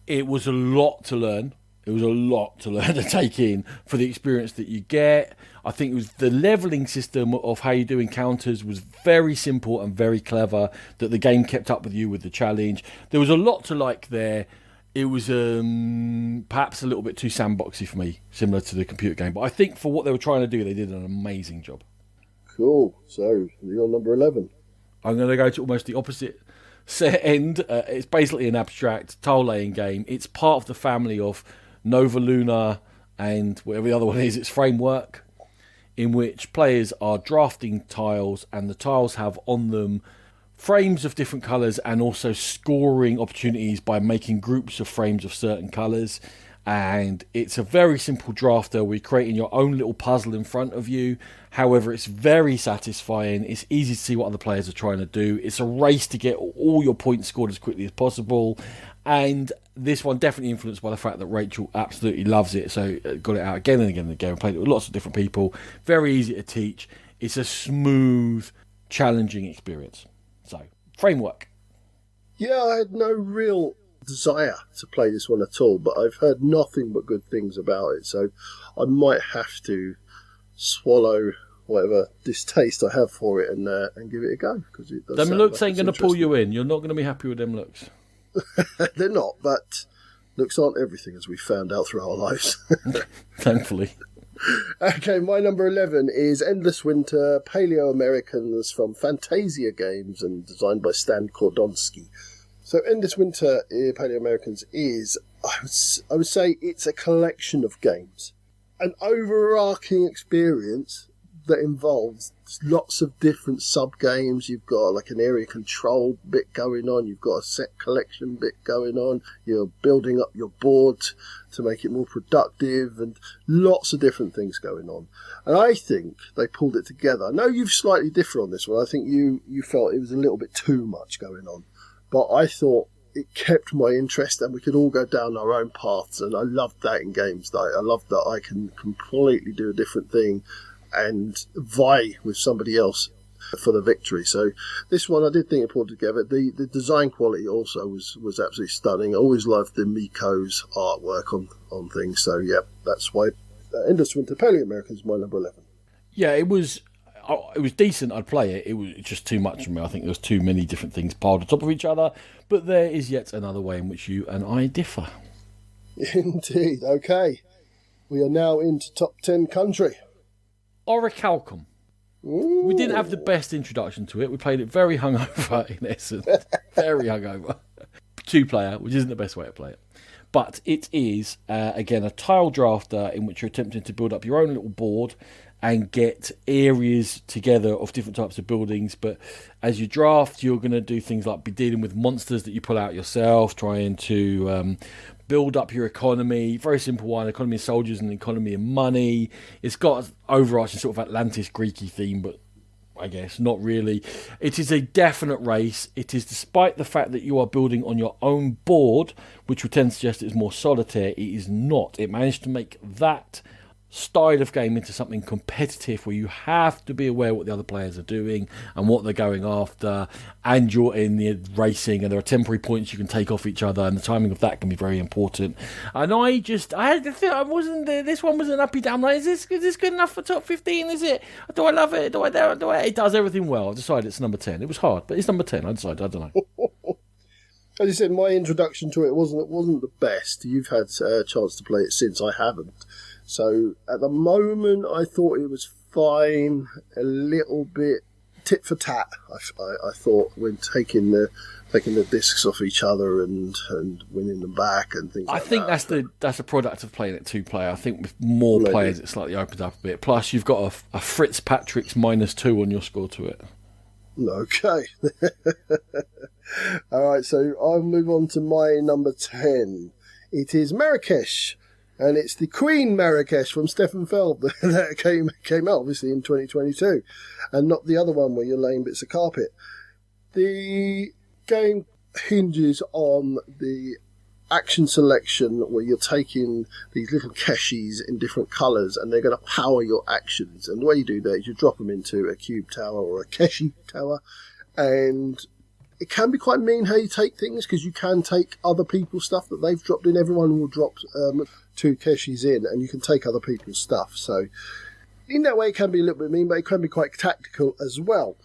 It was a lot to learn. It was a lot to learn to take in for the experience that you get. I think it was the leveling system of how you do encounters was very simple and very clever, that the game kept up with you with the challenge. There was a lot to like there. It was perhaps a little bit too sandboxy for me, similar to the computer game. But I think for what they were trying to do, they did an amazing job. Cool. So, you're number 11. I'm going to go to almost the opposite set end. It's basically an abstract tile-laying game. It's part of the family of Nova Luna and whatever the other one is, its framework, in which players are drafting tiles, and the tiles have on them frames of different colours and also scoring opportunities by making groups of frames of certain colours. And it's a very simple drafter where you're creating your own little puzzle in front of you. However, it's very satisfying. It's easy to see what other players are trying to do. It's a race to get all your points scored as quickly as possible. And this one definitely influenced by the fact that Rachel absolutely loves it. So got it out again and again and again. Played it with lots of different people. Very easy to teach. It's a smooth, challenging experience. So, framework. Yeah, I had no real desire to play this one at all, but I've heard nothing but good things about it, so I might have to swallow whatever distaste I have for it and give it a go, because it does. Them looks ain't going to pull you in. You're not going to be happy with them looks. They're not, but looks aren't everything, as we found out through our lives. Thankfully. Okay, my number 11 is Endless Winter Paleo Americans from Fantasia Games and designed by Stan Kordonsky. So Endless Winter Paleo Americans is, I would say, it's a collection of games. An overarching experience that involves lots of different sub-games. You've got like an area control bit going on. You've got a set collection bit going on. You're building up your board to make it more productive, and lots of different things going on. And I think they pulled it together. I know you've slightly different on this one. I think you felt it was a little bit too much going on. But I thought it kept my interest and we could all go down our own paths. And I loved that in games. I loved that I can completely do a different thing and vie with somebody else for the victory. So this one I did think it pulled together. The design quality also was absolutely stunning. I always loved the Miko's artwork on things. So yeah, that's why Endless Winter Paleo Americans is my number 11. Yeah, it was decent. I'd play it. It was just too much for me. I think there was too many different things piled on top of each other. But there is yet another way in which you and I differ. Indeed. Okay. We are now into top 10 country. Orichalcum. Ooh. We didn't have the best introduction to it. We played it very hungover, in essence. Very hungover. 2-player, which isn't the best way to play it. But it is, again, a tile drafter in which you're attempting to build up your own little board and get areas together of different types of buildings. But as you draft, you're going to do things like be dealing with monsters that you pull out yourself, trying to build up your economy. Very simple one, economy of soldiers and economy of money. It's got an overarching sort of Atlantis Greeky theme, but I guess not really. It is a definite race. It is, despite the fact that you are building on your own board, which would tend to suggest it's more solitaire, it is not. It managed to make that style of game into something competitive where you have to be aware what the other players are doing and what they're going after, and you're in the racing, and there are temporary points you can take off each other, and the timing of that can be very important. And I had to think, I wasn't there. This one wasn't uppy down. Like, is this good enough for top 15? Is it? Do I love it? Do I? It does everything well. I decided it's number 10. It was hard, but it's number 10. I decided. I don't know. As you said, my introduction to it wasn't the best. You've had a chance to play it since. I haven't. So at the moment, I thought it was fine, a little bit tit for tat. I thought when taking the discs off each other and winning them back and things. I think that's the product of playing it 2-player. I think with more players, it slightly opens up a bit. Plus, you've got a Fitzpatrick's -2 on your score to it. Okay. All right, so I'll move on to my number 10. It is Marrakesh, and it's the Queen Marrakesh from Stefan Feld that came out, obviously, in 2022, and not the other one where you're laying bits of carpet. The game hinges on the action selection where you're taking these little keshis in different colours and they're going to power your actions. And the way you do that is you drop them into a cube tower or a keshi tower, and it can be quite mean how you take things because you can take other people's stuff that they've dropped in. Everyone will drop 2 keshis in and you can take other people's stuff. So in that way it can be a little bit mean, but it can be quite tactical as well.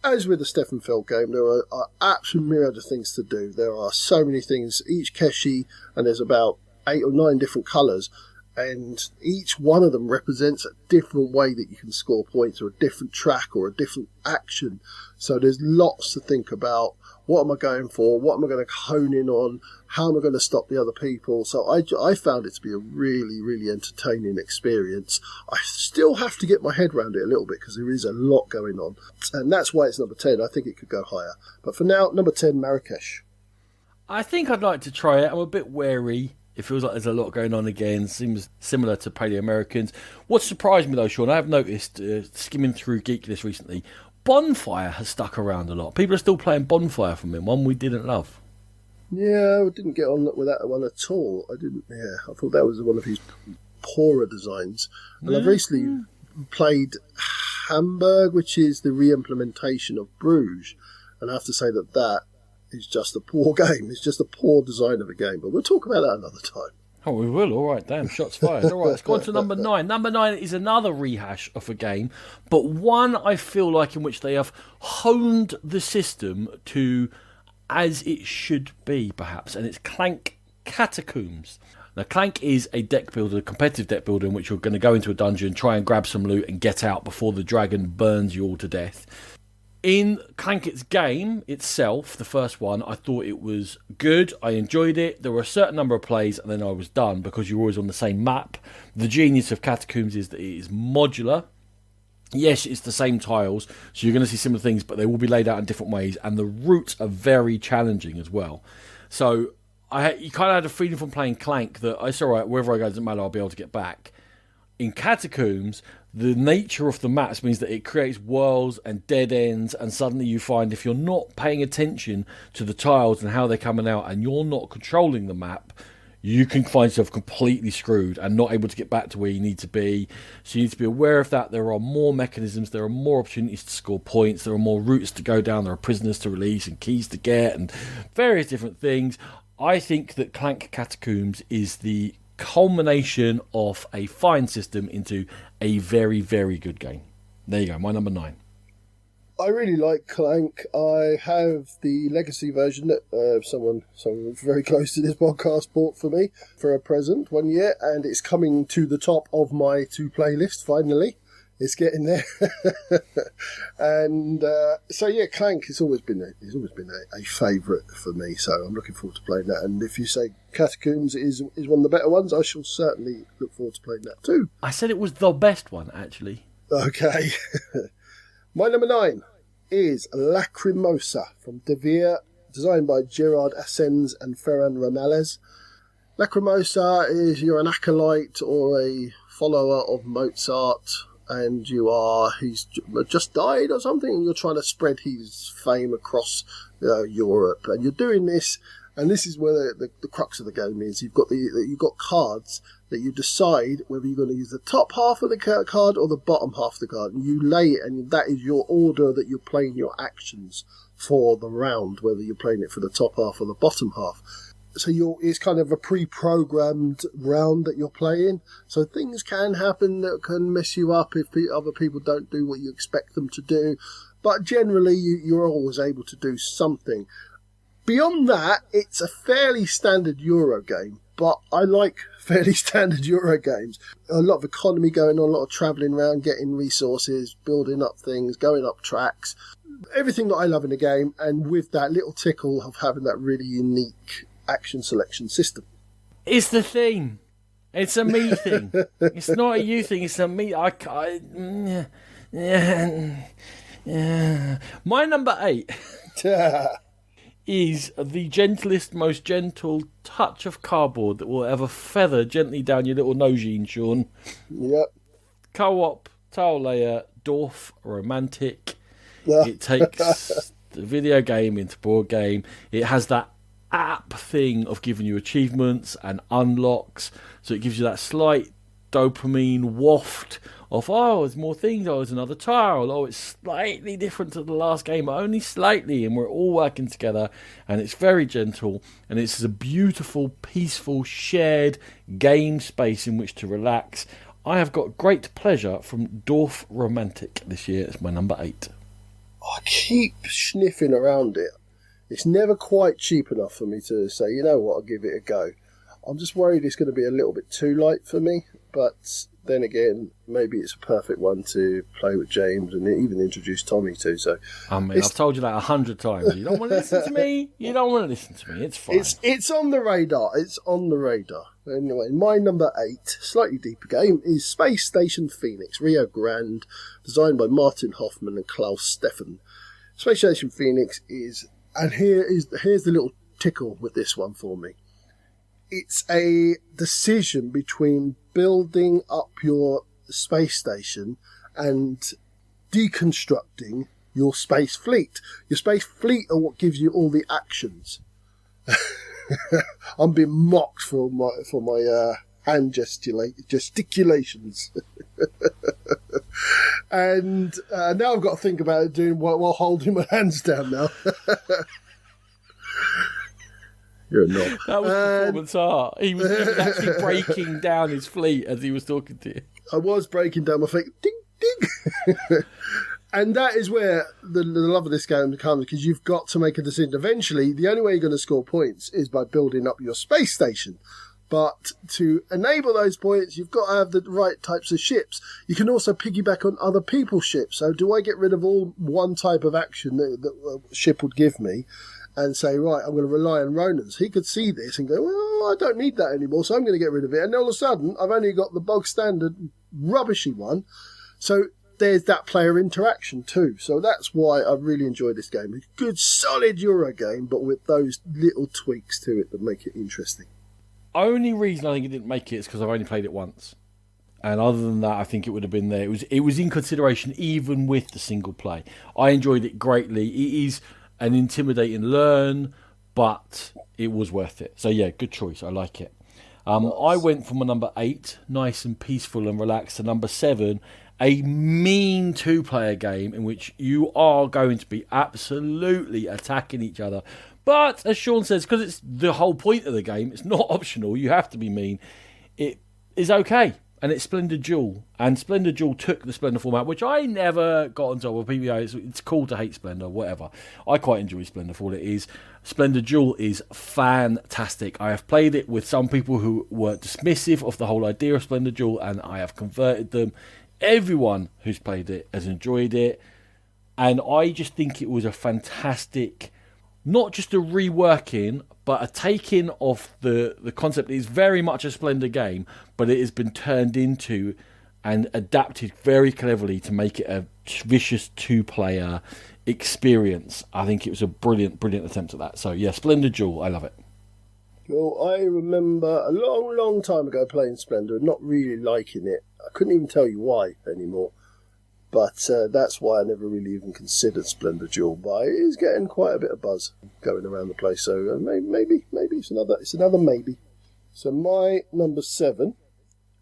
As with the Stefan Feld game, there are absolute myriad of things to do. There are so many things. Each keshi, and there's about 8 or 9 different colours, and each one of them represents a different way that you can score points, or a different track, or a different action. So there's lots to think about. What am I going for? What am I going to hone in on? How am I going to stop the other people? So I found it to be a really, really entertaining experience. I still have to get my head around it a little bit because there is a lot going on. And that's why it's number 10. I think it could go higher. But for now, number 10, Marrakesh. I think I'd like to try it. I'm a bit wary. It feels like there's a lot going on again. Seems similar to Paleo Americans. What surprised me though, Sean, I have noticed, skimming through Geek List recently, Bonfire has stuck around a lot. People are still playing Bonfire from him, one we didn't love. Yeah, I didn't get on with that one at all. I thought that was one of his poorer designs. And I've recently played Hamburg, which is the re-implementation of Bruges. And I have to say that is just a poor game. It's just a poor design of a game. But we'll talk about that another time. Oh, we will. All right, damn, shots fired. All right, let's go on to number 9. Number 9 is another rehash of a game, but one I feel like in which they have honed the system to as it should be, perhaps, and it's Clank Catacombs. Now, Clank is a deck builder, a competitive deck builder, in which you're going to go into a dungeon, try and grab some loot, and get out before the dragon burns you all to death. In Clanket's game itself, the first one, I thought it was good. I enjoyed it. There were a certain number of plays and then I was done because you're always on the same map. The genius of Catacombs is that it is modular. Yes, it's the same tiles, so you're going to see similar things, but they will be laid out in different ways, and the routes are very challenging as well. So you kind of had a feeling from playing Clank that it's all right, wherever I go, it doesn't matter, I'll be able to get back. In Catacombs, the nature of the maps means that it creates worlds and dead ends, and suddenly you find if you're not paying attention to the tiles and how they're coming out, and you're not controlling the map, you can find yourself completely screwed and not able to get back to where you need to be. So you need to be aware of that. There are more mechanisms, there are more opportunities to score points, there are more routes to go down, there are prisoners to release and keys to get and various different things. I think that Clank Catacombs is the culmination of a fine system into a very, very good game. There you go, my number 9. I really like Clank. I have the legacy version that someone very close to this podcast bought for me for a present one year, and it's coming to the top of my to-play list finally. It's getting there. And so yeah, Clank has always been a favourite for me, so I'm looking forward to playing that. And if you say Catacombs is one of the better ones, I shall certainly look forward to playing that too. I said it was the best one, actually. Okay. My number 9 is Lacrimosa from Devere, designed by Gerard Asens and Ferran Ramales. Lacrimosa is you're an acolyte or a follower of Mozart, and he's just died or something, and you're trying to spread his fame across Europe, and you're doing this. And this is where the crux of the game is. You've got cards that you decide whether you're going to use the top half of the card or the bottom half of the card. And you lay it, and that is your order that you're playing your actions for the round, whether you're playing it for the top half or the bottom half. So it's kind of a pre-programmed round that you're playing. So things can happen that can mess you up if other people don't do what you expect them to do. But generally, you're always able to do something. Beyond that, it's a fairly standard Euro game, but I like fairly standard Euro games. A lot of economy going on, a lot of travelling around, getting resources, building up things, going up tracks. Everything that I love in a game, and with that little tickle of having that really unique action selection system. It's the thing. It's a me thing. It's not a you thing. It's a me. My number 8 is the gentlest, most gentle touch of cardboard that will ever feather gently down your little nosegeen, Sean. Yep. Co-op, tile layer, Dwarf Romantic. It takes the video game into board game. It has that app thing of giving you achievements and unlocks, so it gives you that slight dopamine waft of, oh, there's more things, oh, there's another tile, oh, it's slightly different to the last game, but only slightly, and we're all working together, and it's very gentle, and it's a beautiful, peaceful, shared game space in which to relax. I have got great pleasure from Dwarf Romantic this year. It's my number 8. I keep sniffing around it. It's never quite cheap enough for me to say, you know what, I'll give it a go. I'm just worried it's going to be a little bit too light for me, but then again, maybe it's a perfect one to play with James and even introduce Tommy to. So, I mean, I've told you that 100 times. You don't want to listen to me? You don't want to listen to me. It's fine. It's on the radar. It's on the radar. Anyway, my number 8, slightly deeper game, is Space Station Phoenix, Rio Grande, designed by Martin Hoffman and Klaus Steffen. Space Station Phoenix is... And here's the little tickle with this one for me. It's a decision between building up your space station and deconstructing your space fleet. Your space fleet are what gives you all the actions. I'm being mocked for my hand gesticulations. And now I've got to think about it doing while holding my hands down now. You're a knob. That was performance art. He was actually breaking down his fleet as he was talking to you. I was breaking down my fleet. Ding, ding. And that is where the love of this game comes, because you've got to make a decision. Eventually, the only way you're going to score points is by building up your space station. But to enable those points, you've got to have the right types of ships. You can also piggyback on other people's ships. So do I get rid of all one type of action that a ship would give me and say, right, I'm going to rely on Ronan's? He could see this and go, well, I don't need that anymore, so I'm going to get rid of it. And all of a sudden, I've only got the bog standard rubbishy one. So there's that player interaction too. So that's why I really enjoy this game. A good, solid Euro game, but with those little tweaks to it that make it interesting. Only reason I think it didn't make it is because I've only played it once, and other than that, I think it would have been there. It was in consideration even with the single play. I enjoyed it greatly. It is an intimidating learn, but it was worth it. So yeah, good choice. I like it. Nice. I went from a number 8, nice and peaceful and relaxed, to number 7, a mean 2-player game in which you are going to be absolutely attacking each other. But, as Sean says, because it's the whole point of the game, it's not optional, you have to be mean, it is okay. And it's Splendid Duel. And Splendid Duel took the Splendor format, which I never got on top of. PBA, it's cool to hate Splendor, whatever. I quite enjoy Splendor for what it is. Splendid Duel is fantastic. I have played it with some people who were dismissive of the whole idea of Splendid Duel, and I have converted them. Everyone who's played it has enjoyed it. And I just think it was a fantastic... Not just a reworking, but a taking of the concept. It is very much a Splendor game, but it has been turned into and adapted very cleverly to make it a vicious 2-player experience. I think it was a brilliant, brilliant attempt at that. So, yeah, Splendid Duel, I love it. Well, I remember a long, long time ago playing Splendor and not really liking it. I couldn't even tell you why anymore. But that's why I never really even considered Splendor Duel. But it is getting quite a bit of buzz going around the place. So maybe it's another maybe. So my number 7,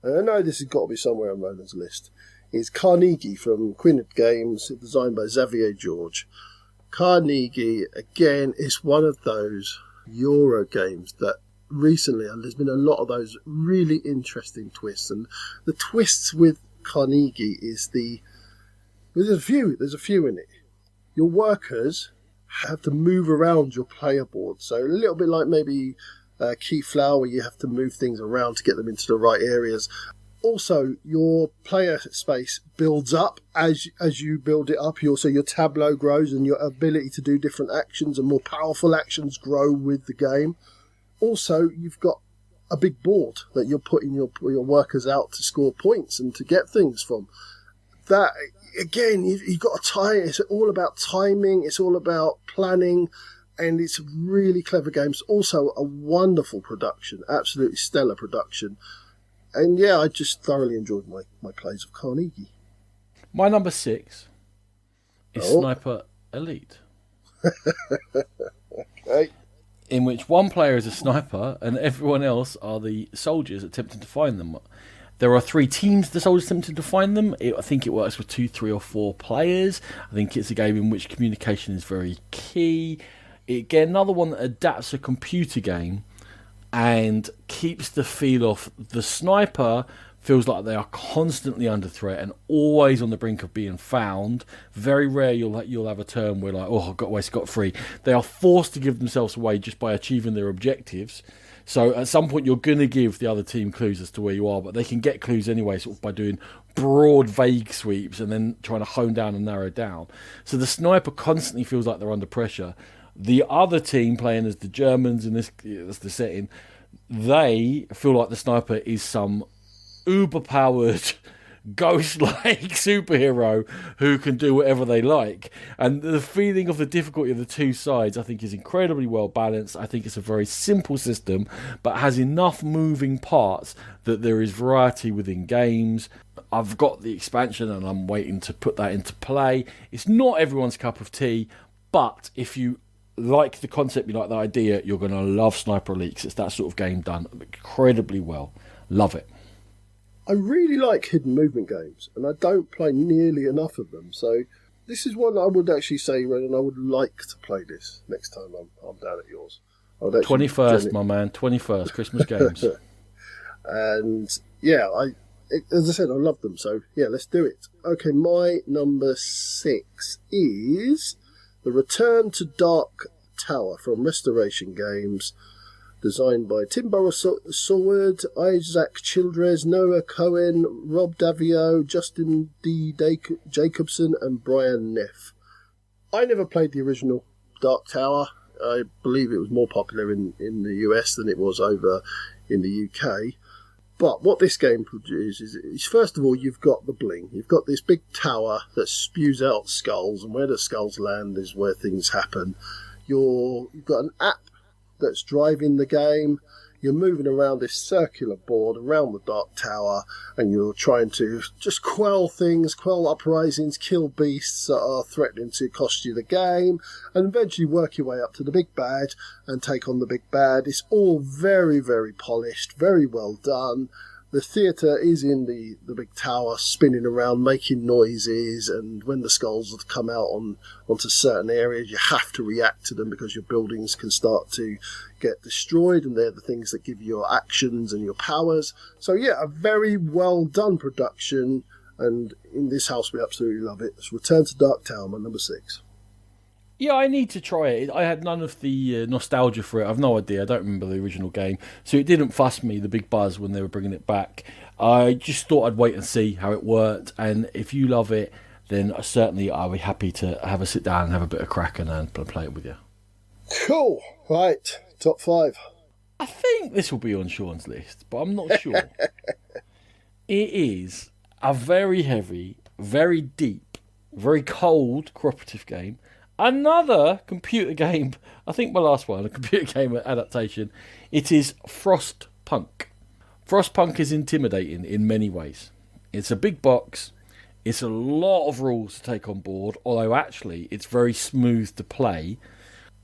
and I know this has got to be somewhere on Ronan's list, is Carnegie from Quinnet Games, designed by Xavier George. Carnegie, again, is one of those Euro games that recently, and there's been a lot of those really interesting twists. And the twists with Carnegie is there's a few in it. Your workers have to move around your player board. So a little bit like maybe keyflower, where you have to move things around to get them into the right areas. Also, your player space builds up as you build it up. Your tableau grows, and your ability to do different actions and more powerful actions grow with the game. Also, you've got a big board that you're putting your workers out to score points and to get things from. That, again, you've got to tie it. It's all about timing. It's all about planning. And it's a really clever game. It's also a wonderful production. Absolutely stellar production. And yeah, I just thoroughly enjoyed my plays of Carnegie. My number 6 is Sniper Elite. Okay. In which one player is a sniper and everyone else are the soldiers attempting to find them. There are 3 teams the soldiers attempting to find them. I think it works with 2, 3 or 4 players. I think it's a game in which communication is very key. Again, another one that adapts a computer game and keeps the feel of the sniper feels like they are constantly under threat and always on the brink of being found. Very rare you'll have a turn where I got away scot-free. They are forced to give themselves away just by achieving their objectives. So at some point you're going to give the other team clues as to where you are, but they can get clues anyway sort of by doing broad, vague sweeps and then trying to hone down and narrow down. So the sniper constantly feels like they're under pressure. The other team, playing as the Germans in this, that's the setting, they feel like the sniper is some uber-powered, ghost-like superhero who can do whatever they like. And the feeling of the difficulty of the two sides, I think, is incredibly well balanced. I think it's a very simple system, but has enough moving parts that there is variety within games. I've got the expansion and I'm waiting to put that into play. It's not everyone's cup of tea, but if you like the concept, you like the idea, you're going to love Sniper Elite. It's that sort of game done incredibly well. Love it. I really like hidden movement games, and I don't play nearly enough of them. So this is one I would actually say, Ren, I would like to play this next time I'm down at yours. 21st, my man. 21st, Christmas games. And yeah, as I said, I love them. So yeah, let's do it. Okay, my number 6 is The Return to Dark Tower from Restoration Games, designed by Tim Burrows-Seward, Isaac Childress, Noah Cohen, Rob Davio, Justin D. Jacobson, and Brian Neff. I never played the original Dark Tower. I believe it was more popular in the US than it was over in the UK. But what this game produces is, first of all, you've got the bling. You've got this big tower that spews out skulls, and where the skulls land is where things happen. You've got an app that's driving the game. You're moving around this circular board around the Dark Tower, and you're trying to just quell things, quell uprisings, kill beasts that are threatening to cost you the game, and eventually work your way up to the big bad and take on the big bad. It's all very, very polished, very well done. The theatre is in the big tower, spinning around, making noises, and when the skulls come out onto certain areas, you have to react to them because your buildings can start to get destroyed, and they're the things that give you your actions and your powers. So yeah, a very well done production, and in this house we absolutely love it. It's Return to Dark Tower, my number 6. Yeah, I need to try it. I had none of the nostalgia for it. I've no idea. I don't remember the original game. So it didn't fuss me, the big buzz, when they were bringing it back. I just thought I'd wait and see how it worked. And if you love it, then certainly I'll be happy to have a sit down and have a bit of crack and play it with you. Cool. Right. Top 5. I think this will be on Sean's list, but I'm not sure. It is a very heavy, very deep, very cold cooperative game. Another computer game, I think my last one, a computer game adaptation. It is Frostpunk. Frostpunk is intimidating in many ways. It's a big box. It's a lot of rules to take on board, although actually it's very smooth to play.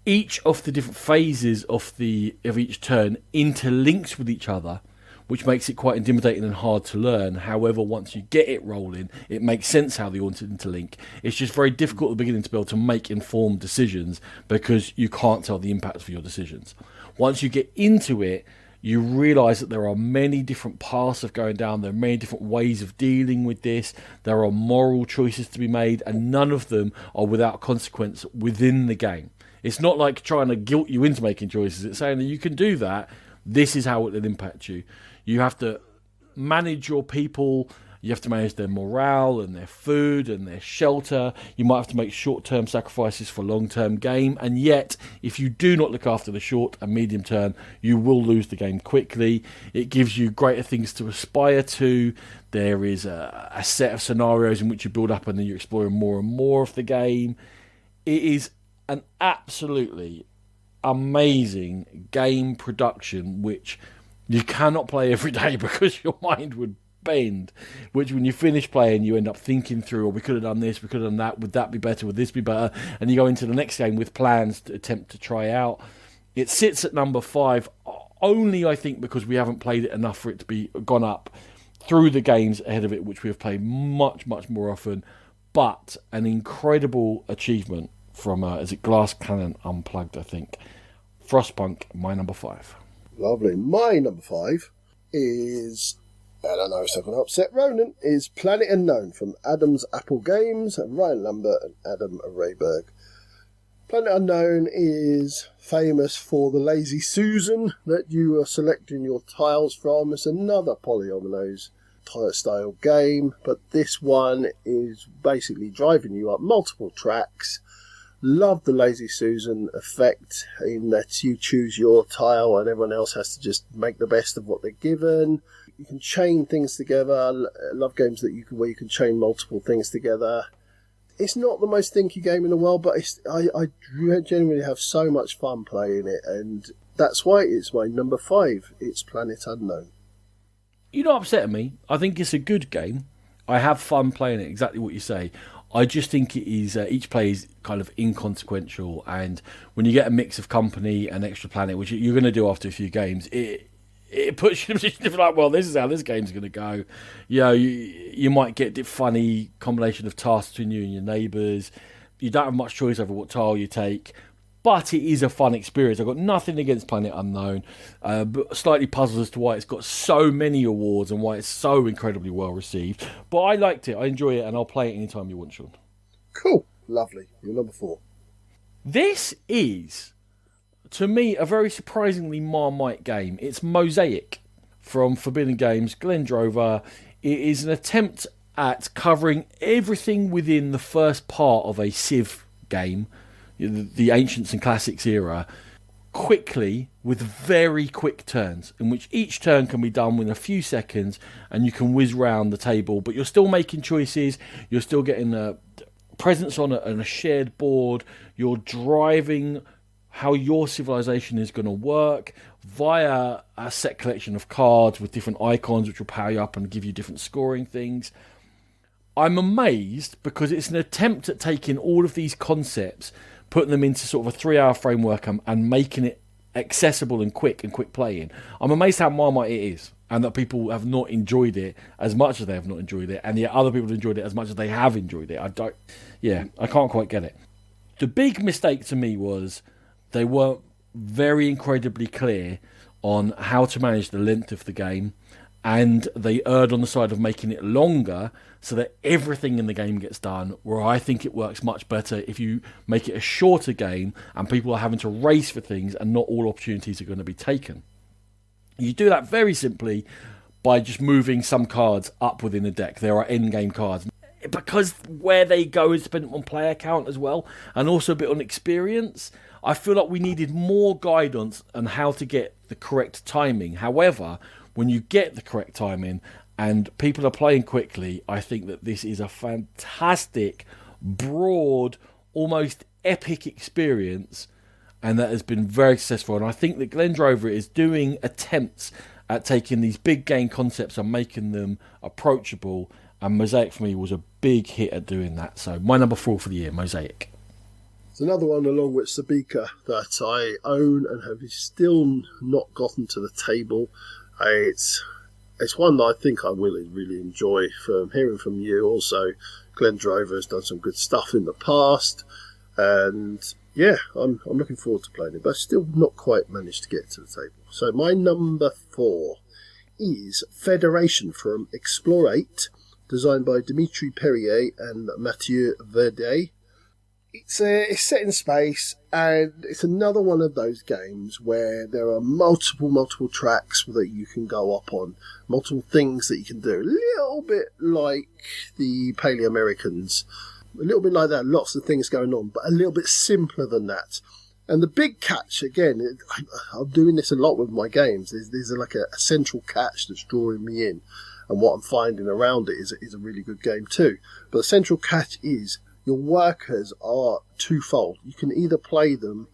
Each of the different phases of each turn interlinks with each other, which makes it quite intimidating and hard to learn. However, once you get it rolling, it makes sense how they all interlink. It's just very difficult at the beginning to be able to make informed decisions because you can't tell the impacts of your decisions. Once you get into it, you realise that there are many different paths of going down. There are many different ways of dealing with this. There are moral choices to be made, and none of them are without consequence within the game. It's not like trying to guilt you into making choices. It's saying that you can do that, this is how it will impact you. You have to manage your people. You have to manage their morale and their food and their shelter. You might have to make short-term sacrifices for long-term game. And yet, if you do not look after the short and medium term, you will lose the game quickly. It gives you greater things to aspire to. There is a set of scenarios in which you build up and then you're exploring more and more of the game. It is an absolutely amazing game production, which you cannot play every day because your mind would bend, which when you finish playing you end up thinking through, we could have done this, we could have done that, would that be better, would this be better, and you go into the next game with plans to attempt to try out. It sits at number 5 only, I think, because we haven't played it enough for it to be gone up through the games ahead of it, which we have played much more often. But an incredible achievement from is it Glass Cannon Unplugged, I think. Frostpunk, my number 5. Lovely. My number 5 is, and I know it's not going to upset Ronan, is Planet Unknown from Adam's Apple Games, Ryan Lambert and Adam Rayberg. Planet Unknown is famous for the Lazy Susan that you are selecting your tiles from. It's another Polyominoes style game, but this one is basically driving you up multiple tracks. Love the Lazy Susan effect in that you choose your tile and everyone else has to just make the best of what they're given. You can chain things together. I love games where you can chain multiple things together. It's not the most thinky game in the world, but I genuinely have so much fun playing it, and that's why it's my number 5. It's Planet Unknown. You're not upsetting me. I think it's a good game. I have fun playing it, exactly what you say. I just think it is each play is kind of inconsequential, and when you get a mix of company and extra planet, which you're going to do after a few games, it puts you in a position to be like, well, this is how this game's going to go. You might get a funny combination of tasks between you and your neighbours. You don't have much choice over what tile you take, but it is a fun experience. I've got nothing against Planet Unknown, but slightly puzzled as to why it's got so many awards and why it's so incredibly well received. But I liked it, I enjoy it, and I'll play it anytime you want, Sean. Cool, lovely. You're number 4. This is, to me, a very surprisingly Marmite game. It's Mosaic from Forbidden Games, Glenn Drover. It is an attempt at covering everything within the first part of a Civ game, the Ancients and Classics era, quickly with very quick turns, in which each turn can be done within a few seconds and you can whiz round the table, but you're still making choices, you're still getting a presence on a shared board, you're driving how your civilization is going to work via a set collection of cards with different icons which will power you up and give you different scoring things. I'm amazed because it's an attempt at taking all of these concepts, putting them into sort of a 3-hour framework and making it accessible and quick playing. I'm amazed how Marmite it is, and that people have not enjoyed it as much as they have not enjoyed it, and yet other people have enjoyed it as much as they have enjoyed it. I can't quite get it. The big mistake to me was they weren't very incredibly clear on how to manage the length of the game, and they erred on the side of making it longer so that everything in the game gets done, where I think it works much better if you make it a shorter game and people are having to race for things and not all opportunities are going to be taken. You do that very simply by just moving some cards up within a deck. There are endgame cards. Because where they go is dependent on player count as well, and also a bit on experience, I feel like we needed more guidance on how to get the correct timing. However, when you get the correct timing and people are playing quickly, I think that this is a fantastic, broad, almost epic experience, and that has been very successful. And I think that Glenn Drover is doing attempts at taking these big game concepts and making them approachable, and Mosaic for me was a big hit at doing that. So my number 4 for the year, Mosaic. It's another one along with Sabika that I own and have still not gotten to the table. It's one that I think I will really enjoy. From hearing from you, also Glenn Drover has done some good stuff in the past, and yeah, I'm looking forward to playing it, but still not quite managed to get to the table. So my number 4 is Federation from Explorate, designed by Dimitri Perrier and Mathieu Verdet. It's set in space, and it's another one of those games where there are multiple tracks that you can go up on, multiple things that you can do. A little bit like the Paleo Americans, a little bit like that. Lots of things going on, but a little bit simpler than that. And the big catch, again, I'm doing this a lot with my games. There's like a central catch that's drawing me in, and what I'm finding around it is a really good game too. But the central catch is your workers are twofold. You can either play them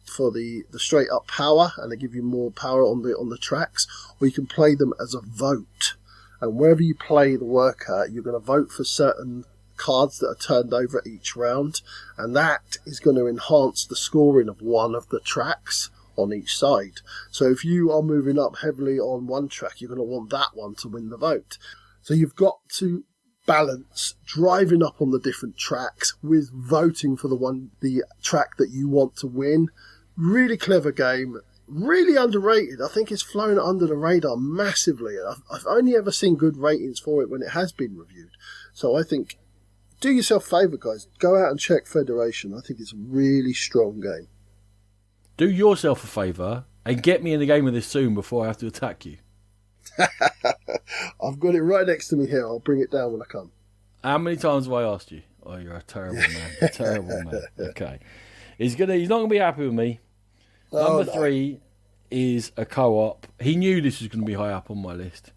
for the straight up power, and they give you more power on the tracks, or you can play them as a vote. And wherever you play the worker, you're going to vote for certain cards that are turned over each round, and that is going to enhance the scoring of one of the tracks on each side. So if you are moving up heavily on one track, you're going to want that one to win the vote. So you've got to balance driving up on the different tracks with voting for the track that you want to win. Really clever game, really underrated. I think it's flown under the radar massively. I've only ever seen good ratings for it when it has been reviewed. So I think, do yourself a favour, guys, go out and check Federation. I think it's a really strong game. Do yourself a favour and get me in the game with this soon before I have to attack you. I've got it right next to me here. I'll bring it down when I come. How many times have I asked you? Oh, you're a terrible man. A terrible man. Okay. He's not gonna be happy with me. Number 3 is a co-op. He knew this was going to be high up on my list.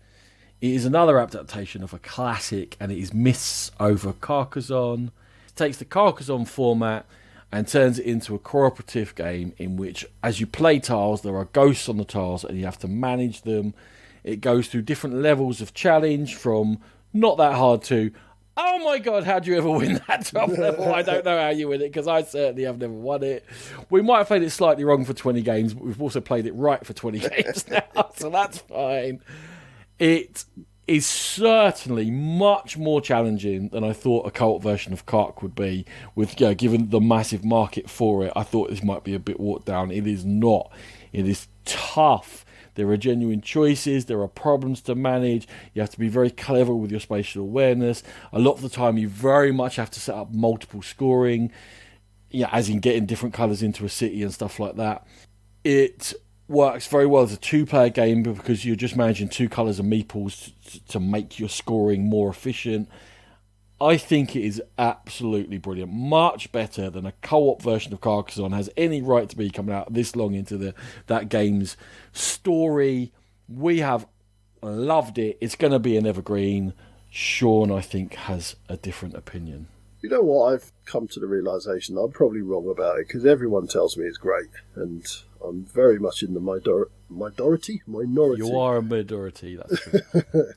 It is another adaptation of a classic, and it is Mists over Carcassonne. It takes the Carcassonne format and turns it into a cooperative game in which, as you play tiles, there are ghosts on the tiles and you have to manage them. It goes through different levels of challenge, from not that hard to, oh my god, how do you ever win that top level? I don't know how you win it, because I certainly have never won it. We might have played it slightly wrong for 20 games, but we've also played it right for 20 games now, so that's fine. It is certainly much more challenging than I thought a co-op version of Carc would be. With given the massive market for it, I thought this might be a bit watered down. It is not. It is tough. There are genuine choices. There are problems to manage. You have to be very clever with your spatial awareness. A lot of the time, you very much have to set up multiple scoring, as in getting different colours into a city and stuff like that. It works very well as a 2-player game because you're just managing 2 colours of meeples to make your scoring more efficient. I think it is absolutely brilliant. Much better than a co-op version of Carcassonne has any right to be coming out this long into that game's story. We have loved it. It's going to be an evergreen. Sean, I think, has a different opinion. You know what? I've come to the realisation I'm probably wrong about it, because everyone tells me it's great, and I'm very much in the minority. You are a minority, that's true.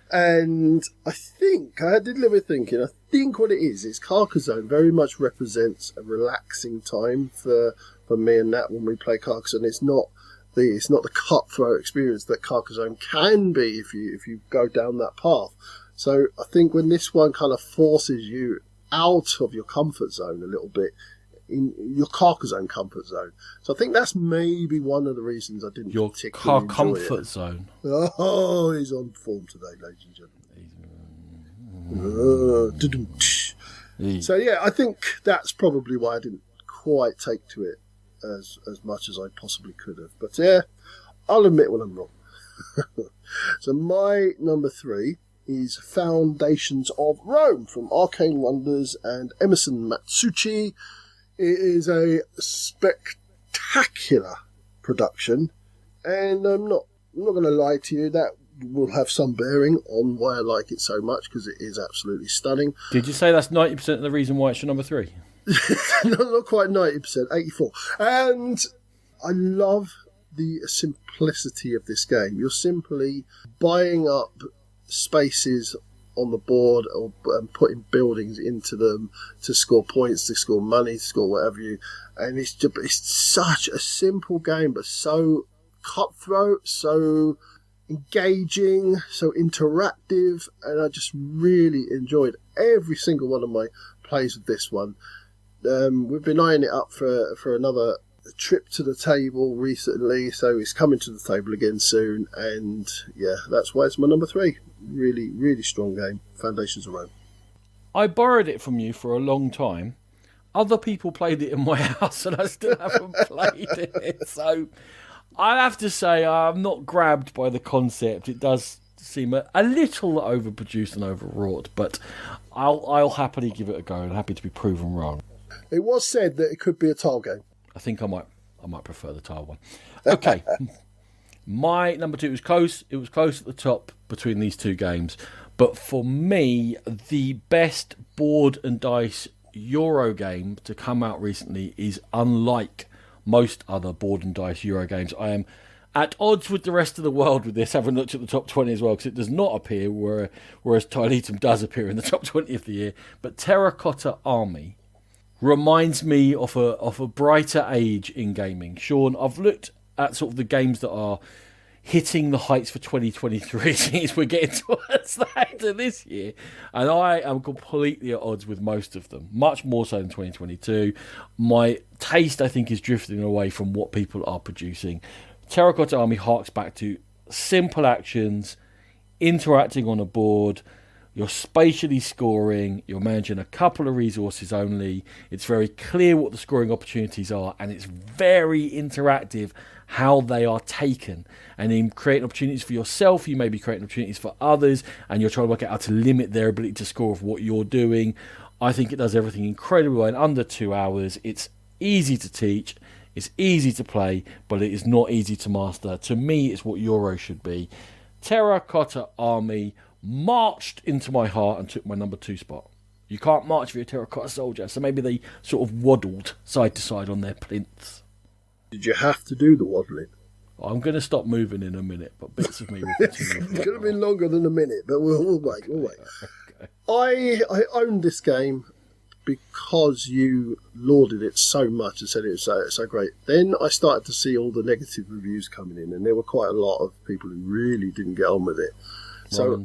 And I think, I did a little bit thinking, I think what it is Carcassonne very much represents a relaxing time for me and Nat when we play Carcassonne. It's not the cutthroat experience that Carcassonne can be if you go down that path. So I think when this one kind of forces you out of your comfort zone a little bit, in your Carcassonne comfort zone. So I think that's maybe one of the reasons I didn't particularly enjoy comfort it. Zone. Oh, he's on form today, ladies and gentlemen. So yeah, I think that's probably why I didn't quite take to it as much as I possibly could have. But yeah, I'll admit when I'm wrong. So my number 3 is Foundations of Rome from Arcane Wonders and Emerson Matsuuchi. It is a spectacular production, and I'm not going to lie to you, that will have some bearing on why I like it so much, because it is absolutely stunning. Did you say that's 90% of the reason why it's your number 3? Not quite 90%, 84%. And I love the simplicity of this game. You're simply buying up spaces on the board and putting buildings into them to score points, to score money, to score whatever and it's such a simple game, but so cutthroat, so engaging, so interactive, and I just really enjoyed every single one of my plays with this one. We've been eyeing it up for another trip to the table recently, so it's coming to the table again soon, and yeah, that's why it's my number 3. Really, really strong game, Foundations of Rome. I borrowed it from you for a long time, other people played it in my house and I still haven't played it. So I have to say I'm not grabbed by the concept. It does seem a little overproduced and overwrought, but I'll happily give it a go and happy to be proven wrong. It was said that it could be a tile game. I think I might prefer the tile one. Okay. My number 2 was close. It was close at the top between these two games. But for me, the best board and dice Euro game to come out recently is unlike most other board and dice Euro games. I am at odds with the rest of the world with this, having looked at the top 20 as well, because it does not appear, whereas Tiletum does appear in the top 20 of the year. But Terracotta Army reminds me of a brighter age in gaming. Sean, I've looked at sort of the games that are hitting the heights for 2023 since we're getting towards the end of this year, and I am completely at odds with most of them, much more so than 2022. My taste, I think, is drifting away from what people are producing. Terracotta Army harks back to simple actions, interacting on a board. You're spatially scoring, you're managing a couple of resources only. It's very clear what the scoring opportunities are, and it's very interactive how they are taken. And in creating opportunities for yourself, you may be creating opportunities for others, and you're trying to work out how to limit their ability to score of what you're doing. I think it does everything incredibly well in under 2 hours. It's easy to teach, it's easy to play, but it is not easy to master. To me, it's what Euro should be. Terracotta Army marched into my heart and took my number 2 spot. You can't march if you're a terracotta soldier, so maybe they sort of waddled side to side on their plinths. Did you have to do the waddling? I'm going to stop moving in a minute, but bits of me will continue. It could have been longer than a minute, but we'll wait. Okay. I owned this game because you lauded it so much and said it was so great. Then I started to see all the negative reviews coming in, and there were quite a lot of people who really didn't get on with it. So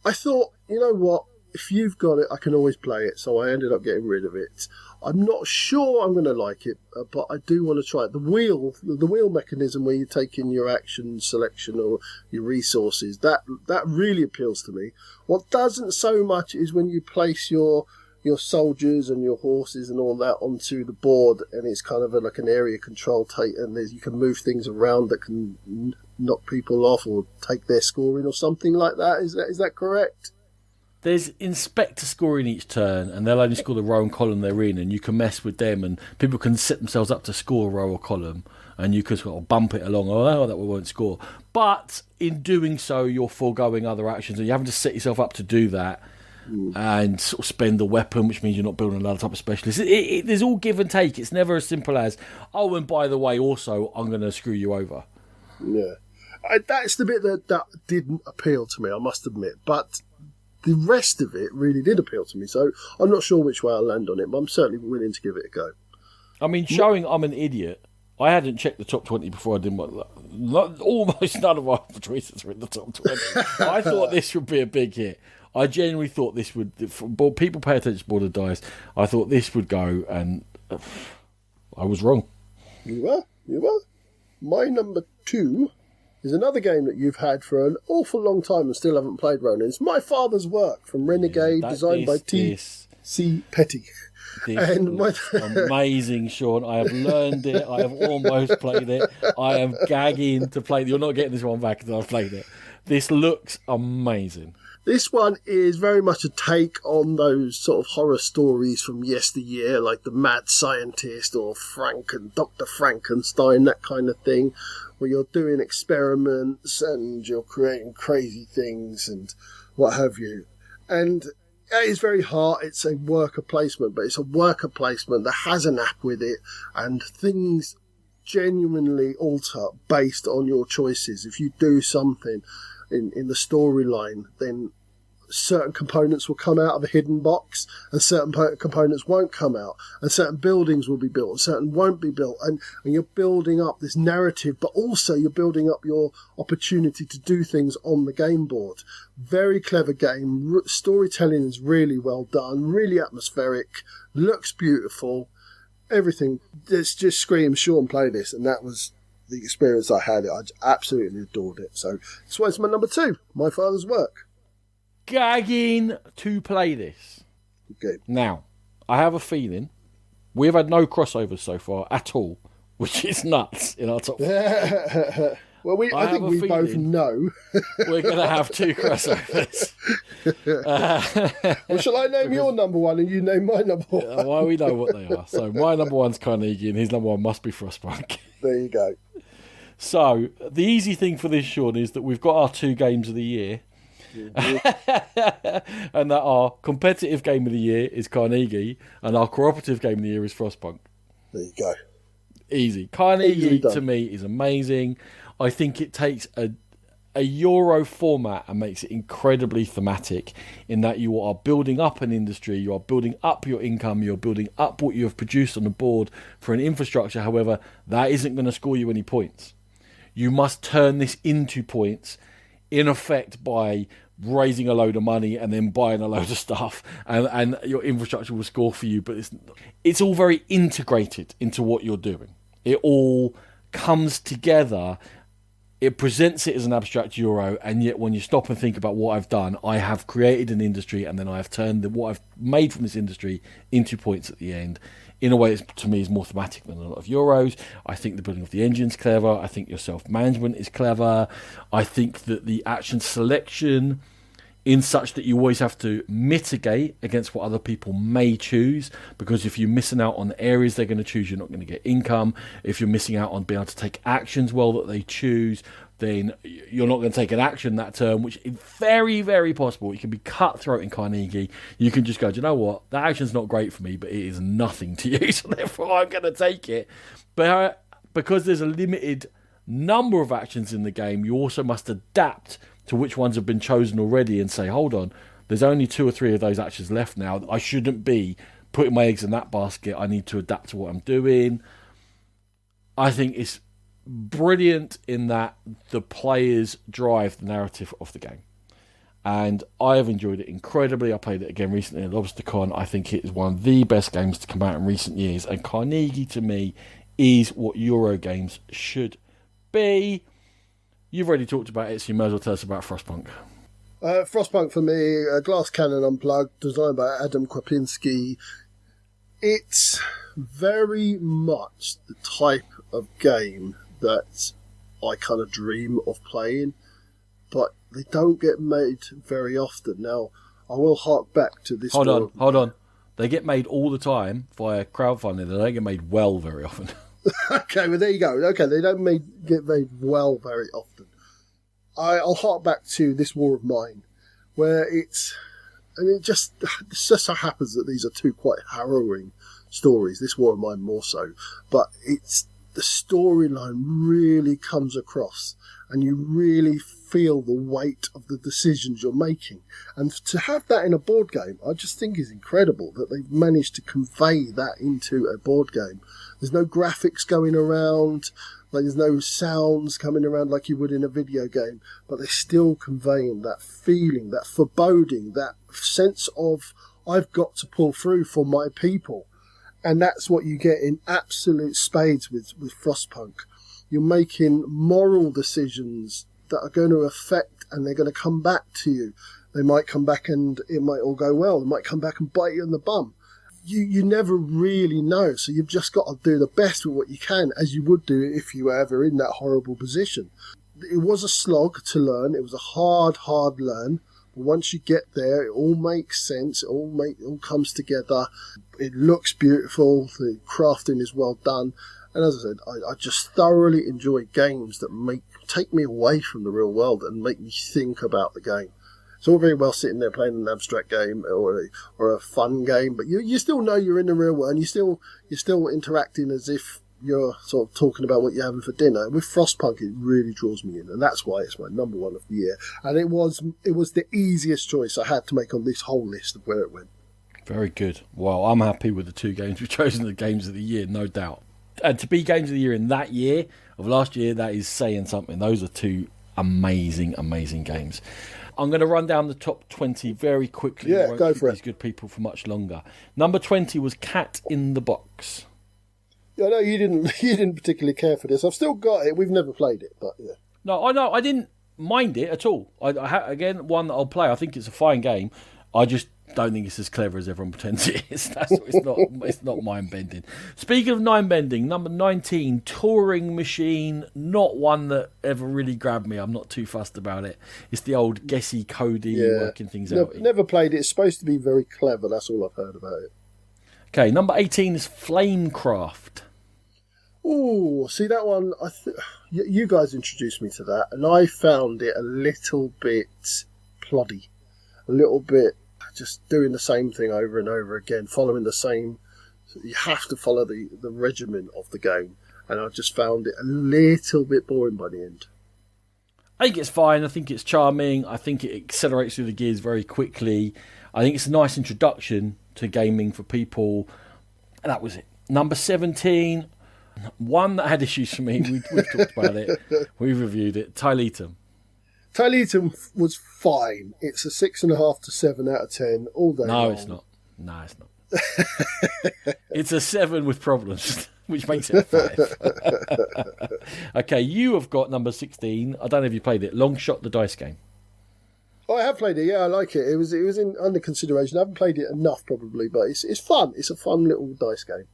I thought, you know what? If you've got it, I can always play it. So I ended up getting rid of it. I'm not sure I'm going to like it, but I do want to try it. The wheel mechanism where you take in your action selection or your resources, that really appeals to me. What doesn't so much is when you place your soldiers and your horses and all that onto the board, and it's kind of like an area control and you can move things around that can knock people off or take their scoring or something like that. Is that correct? There's inspector scoring each turn, and they'll only score the row and column they're in, and you can mess with them, and people can set themselves up to score a row or column, and you can sort of bump it along. Oh, that one won't score. But in doing so, you're foregoing other actions, and you're having to set yourself up to do that. And sort of spend the weapon, which means you're not building another type of specialist. There's all give and take. It's never as simple as, oh, and by the way, also, I'm going to screw you over. Yeah. That's the bit that didn't appeal to me, I must admit. But the rest of it really did appeal to me. So I'm not sure which way I'll land on it, but I'm certainly willing to give it a go. I mean, showing I'm an idiot, I hadn't checked the top 20 before I did almost none of our choices were in the top 20. I thought this would be a big hit. I genuinely thought this would, people pay attention to board and dice, I thought this would go, and I was wrong. You were. My number 2 is another game that you've had for an awful long time and still haven't played, Ronan. It's My Father's Work from Renegade, designed by T.C. Petty. Amazing, Sean. I have learned it. I have almost played it. I am gagging to play it. You're not getting this one back until I've played it. This looks amazing. This one is very much a take on those sort of horror stories from yesteryear, like The Mad Scientist or Dr. Frankenstein, that kind of thing, where you're doing experiments and you're creating crazy things and what have you. And it is very hard. It's a worker placement, but it's a worker placement that has an app with it, and things genuinely alter based on your choices. If you do something in the storyline, then certain components will come out of a hidden box and certain components won't come out, and certain buildings will be built and certain won't be built, and you're building up this narrative, but also you're building up your opportunity to do things on the game board. Very clever game. Storytelling is really well done, really atmospheric, looks beautiful, everything. It's just screams Sean, play this, and that was the experience I had. I absolutely adored it. So that's why it's my number 2, My Father's Work. Gagging to play this. Okay. Now, I have a feeling we've had no crossovers so far at all, which is nuts in our top. Well, I think we both know. We're going to have 2 crossovers. Well, shall I name your number one and you name my number one? Well, we know what they are. So my number one's Carnegie and his number one must be Frostpunk. There you go. So the easy thing for this, Sean, is that we've got our 2 games of the year. Mm-hmm. And that our competitive game of the year is Carnegie and our cooperative game of the year is Frostpunk. There you go. Easy. Carnegie to me is amazing. I think it takes a Euro format and makes it incredibly thematic in that you are building up an industry, you are building up your income, you're building up what you have produced on the board for an infrastructure. However, that isn't going to score you any points. You must turn this into points, in effect, by raising a load of money and then buying a load of stuff, and your infrastructure will score for you. But it's all very integrated into what you're doing. It all comes together. It presents it as an abstract Euro, and yet when you stop and think about what I've done, I have created an industry, and then I have turned what I've made from this industry into points at the end, in a way that to me is more thematic than a lot of Euros. I think the building of the engine's clever. I think your self-management is clever. I think that the action selection in such that you always have to mitigate against what other people may choose, because if you're missing out on the areas they're going to choose, you're not going to get income. If you're missing out on being able to take actions well that they choose, then you're not going to take an action that turn, which is very, very possible. It can be cutthroat in Carnegie. You can just go, do you know what? That action's not great for me, but it is nothing to you, so therefore I'm going to take it. But because there's a limited number of actions in the game, you also must adapt to which ones have been chosen already and say, hold on, there's only 2 or 3 of those actions left now. I shouldn't be putting my eggs in that basket. I need to adapt to what I'm doing. I think it's brilliant in that the players drive the narrative of the game. And I have enjoyed it incredibly. I played it again recently at LobsterCon. I think it is one of the best games to come out in recent years. And Carnegie, to me, is what Euro games should be. You've already talked about it, so you might as well tell us about Frostpunk. Frostpunk, for me, a Glass Cannon Unplugged, designed by Adam Kwapinski. It's very much the type of game that I kind of dream of playing, but they don't get made very often. Now, I will hark back to this. Hold on. They get made all the time via crowdfunding. They don't get made well very often. Okay, well, there you go. Okay, they don't get made well very often. I'll hark back to This War of Mine, where it just so happens that these are 2 quite harrowing stories. This War of Mine more so, but the storyline really comes across, and you really feel the weight of the decisions you're making. And to have that in a board game, I just think is incredible that they've managed to convey that into a board game. There's no graphics going around, there's no sounds coming around like you would in a video game, but they're still conveying that feeling, that foreboding, that sense of I've got to pull through for my people. And that's what you get in absolute spades with Frostpunk. You're making moral decisions that are going to affect, and they're going to come back to you. They might come back and it might all go well. They might come back and bite you in the bum. You never really know, so you've just got to do the best with what you can, as you would do if you were ever in that horrible position. It was a slog to learn. It was a hard learn. But once you get there, it all makes sense. It all comes together. It looks beautiful. The crafting is well done. And as I said, I just thoroughly enjoy games that take me away from the real world and make me think about the game. It's all very well sitting there playing an abstract game or a fun game, but you still know you're in the real world, and you're still interacting as if you're sort of talking about what you're having for dinner. With Frostpunk, it really draws me in, and that's why it's my number one of the year. And it was the easiest choice I had to make on this whole list of where it went. Very good. Well, I'm happy with the 2 games we've chosen, the games of the year, no doubt. And to be games of the year in that year of last year, that is saying something. Those are 2 amazing, amazing games. I'm going to run down the top 20 very quickly. Yeah, go for it. These good people for much longer. Number 20 was Cat in the Box. Yeah, no, you didn't particularly care for this. I've still got it. We've never played it, but yeah. No, I know. I didn't mind it at all. Again, one that I'll play. I think it's a fine game. I just don't think it's as clever as everyone pretends it is. It's not mind bending. Speaking of mind bending, number 19, Touring Machine. Not one that ever really grabbed me. I'm not too fussed about it. It's the old guessy, codey, working things out. Never played it. It's supposed to be very clever. That's all I've heard about it. Okay, number 18 is Flamecraft. Oh, see that one. You guys introduced me to that, and I found it a little bit ploddy, a little bit just doing the same thing over and over again, following the same. You have to follow the regimen of the game, and I just found it a little bit boring by the end. I think it's fine. I think it's charming. I think it accelerates through the gears very quickly. I think it's a nice introduction to gaming for people. And that was it. Number 17, one that had issues for me. We've talked about it. We've reviewed it. Tyletum. Tyletum was fine. It's a 6.5 to 7 out of 10 all day long. It's not. No, it's not. It's a 7 with problems, which makes it a 5. Okay, you have got number 16. I don't know if you played it. Long Shot, the dice game. Oh, I have played it. Yeah, I like it. It was under consideration. I haven't played it enough, probably, but it's fun. It's a fun little dice game.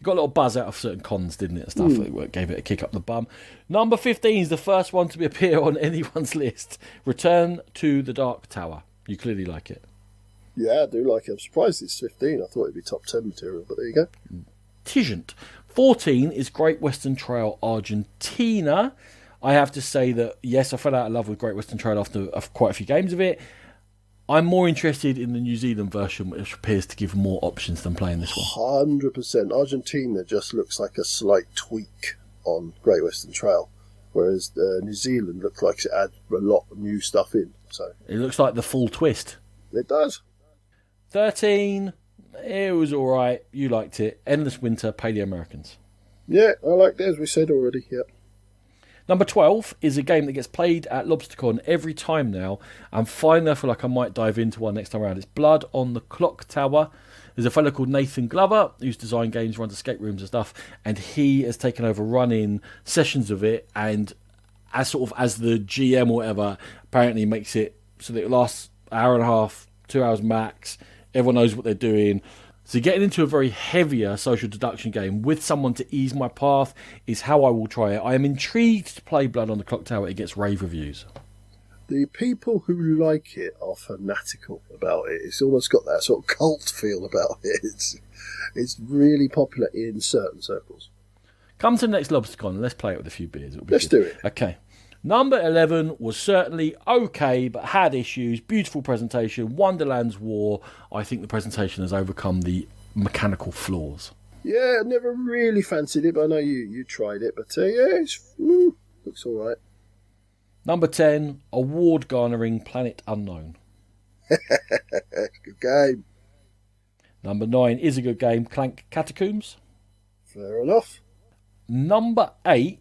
It got a little buzz out of certain cons, didn't it? And stuff that gave it a kick up the bum. Number 15 is the first one to appear on anyone's list. Return to the Dark Tower. You clearly like it. Yeah, I do like it. I'm surprised it's 15. I thought it'd be top 10 material, but there you go. Tigent. 14 is Great Western Trail Argentina. I have to say that, yes, I fell out of love with Great Western Trail after quite a few games of it. I'm more interested in the New Zealand version, which appears to give more options than playing this one. 100%. Argentina just looks like a slight tweak on Great Western Trail, whereas New Zealand looks like it adds a lot of new stuff in. So it looks like the full twist. It does. 13, it was all right. You liked it. Endless Winter, Paleo Americans. Yeah, I liked it, as we said already. Yeah. Number 12 is a game that gets played at LobsterCon every time now, and finally I feel like I might dive into one next time around. It's Blood on the Clock Tower. There's a fellow called Nathan Glover who's designed games, runs escape rooms and stuff, and he has taken over running sessions of it, and as the GM or whatever, apparently makes it so that it lasts an hour and a half, 2 hours max. Everyone knows what they're doing. So getting into a very heavier social deduction game with someone to ease my path is how I will try it. I am intrigued to play Blood on the Clock Tower. It gets rave reviews. The people who like it are fanatical about it. It's almost got that sort of cult feel about it. It's really popular in certain circles. Come to the next LobsterCon and let's play it with a few beers. Let's do it. Okay. Number 11 was certainly okay, but had issues. Beautiful presentation. Wonderland's War. I think the presentation has overcome the mechanical flaws. Yeah, I never really fancied it, but I know you tried it. But yeah, it looks all right. Number 10, award-garnering Planet Unknown. Good game. Number 9 is a good game, Clank Catacombs. Fair enough. Number 8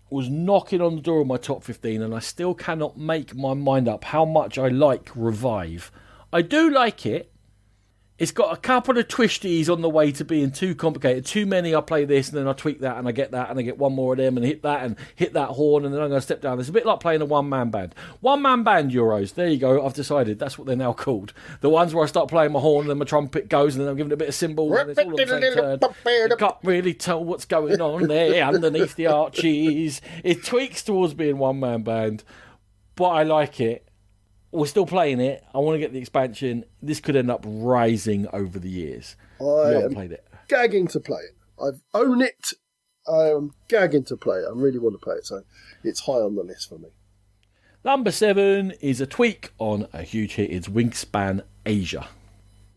was knocking on the door of my top 15, and I still cannot make my mind up how much I like Revive. I do like it. It's got a couple of twisties on the way to being too complicated. Too many, I play this, and then I tweak that, and I get that, and I get one more of them, and hit that horn, and then I'm going to step down. It's a bit like playing a one-man band. One-man band Euros. There you go. I've decided. That's what they're now called. The ones where I start playing my horn, and then my trumpet goes, and then I'm giving it a bit of cymbals, and it's all on the same turn. You can't really tell what's going on there underneath the arches. It tweaks towards being one-man band, but I like it. We're still playing it. I want to get the expansion. This could end up rising over the years. I am played it. Gagging to play it. I own it. I am gagging to play it. I really want to play it, so it's high on the list for me. Number 7 is a tweak on a huge hit. It's Wingspan Asia.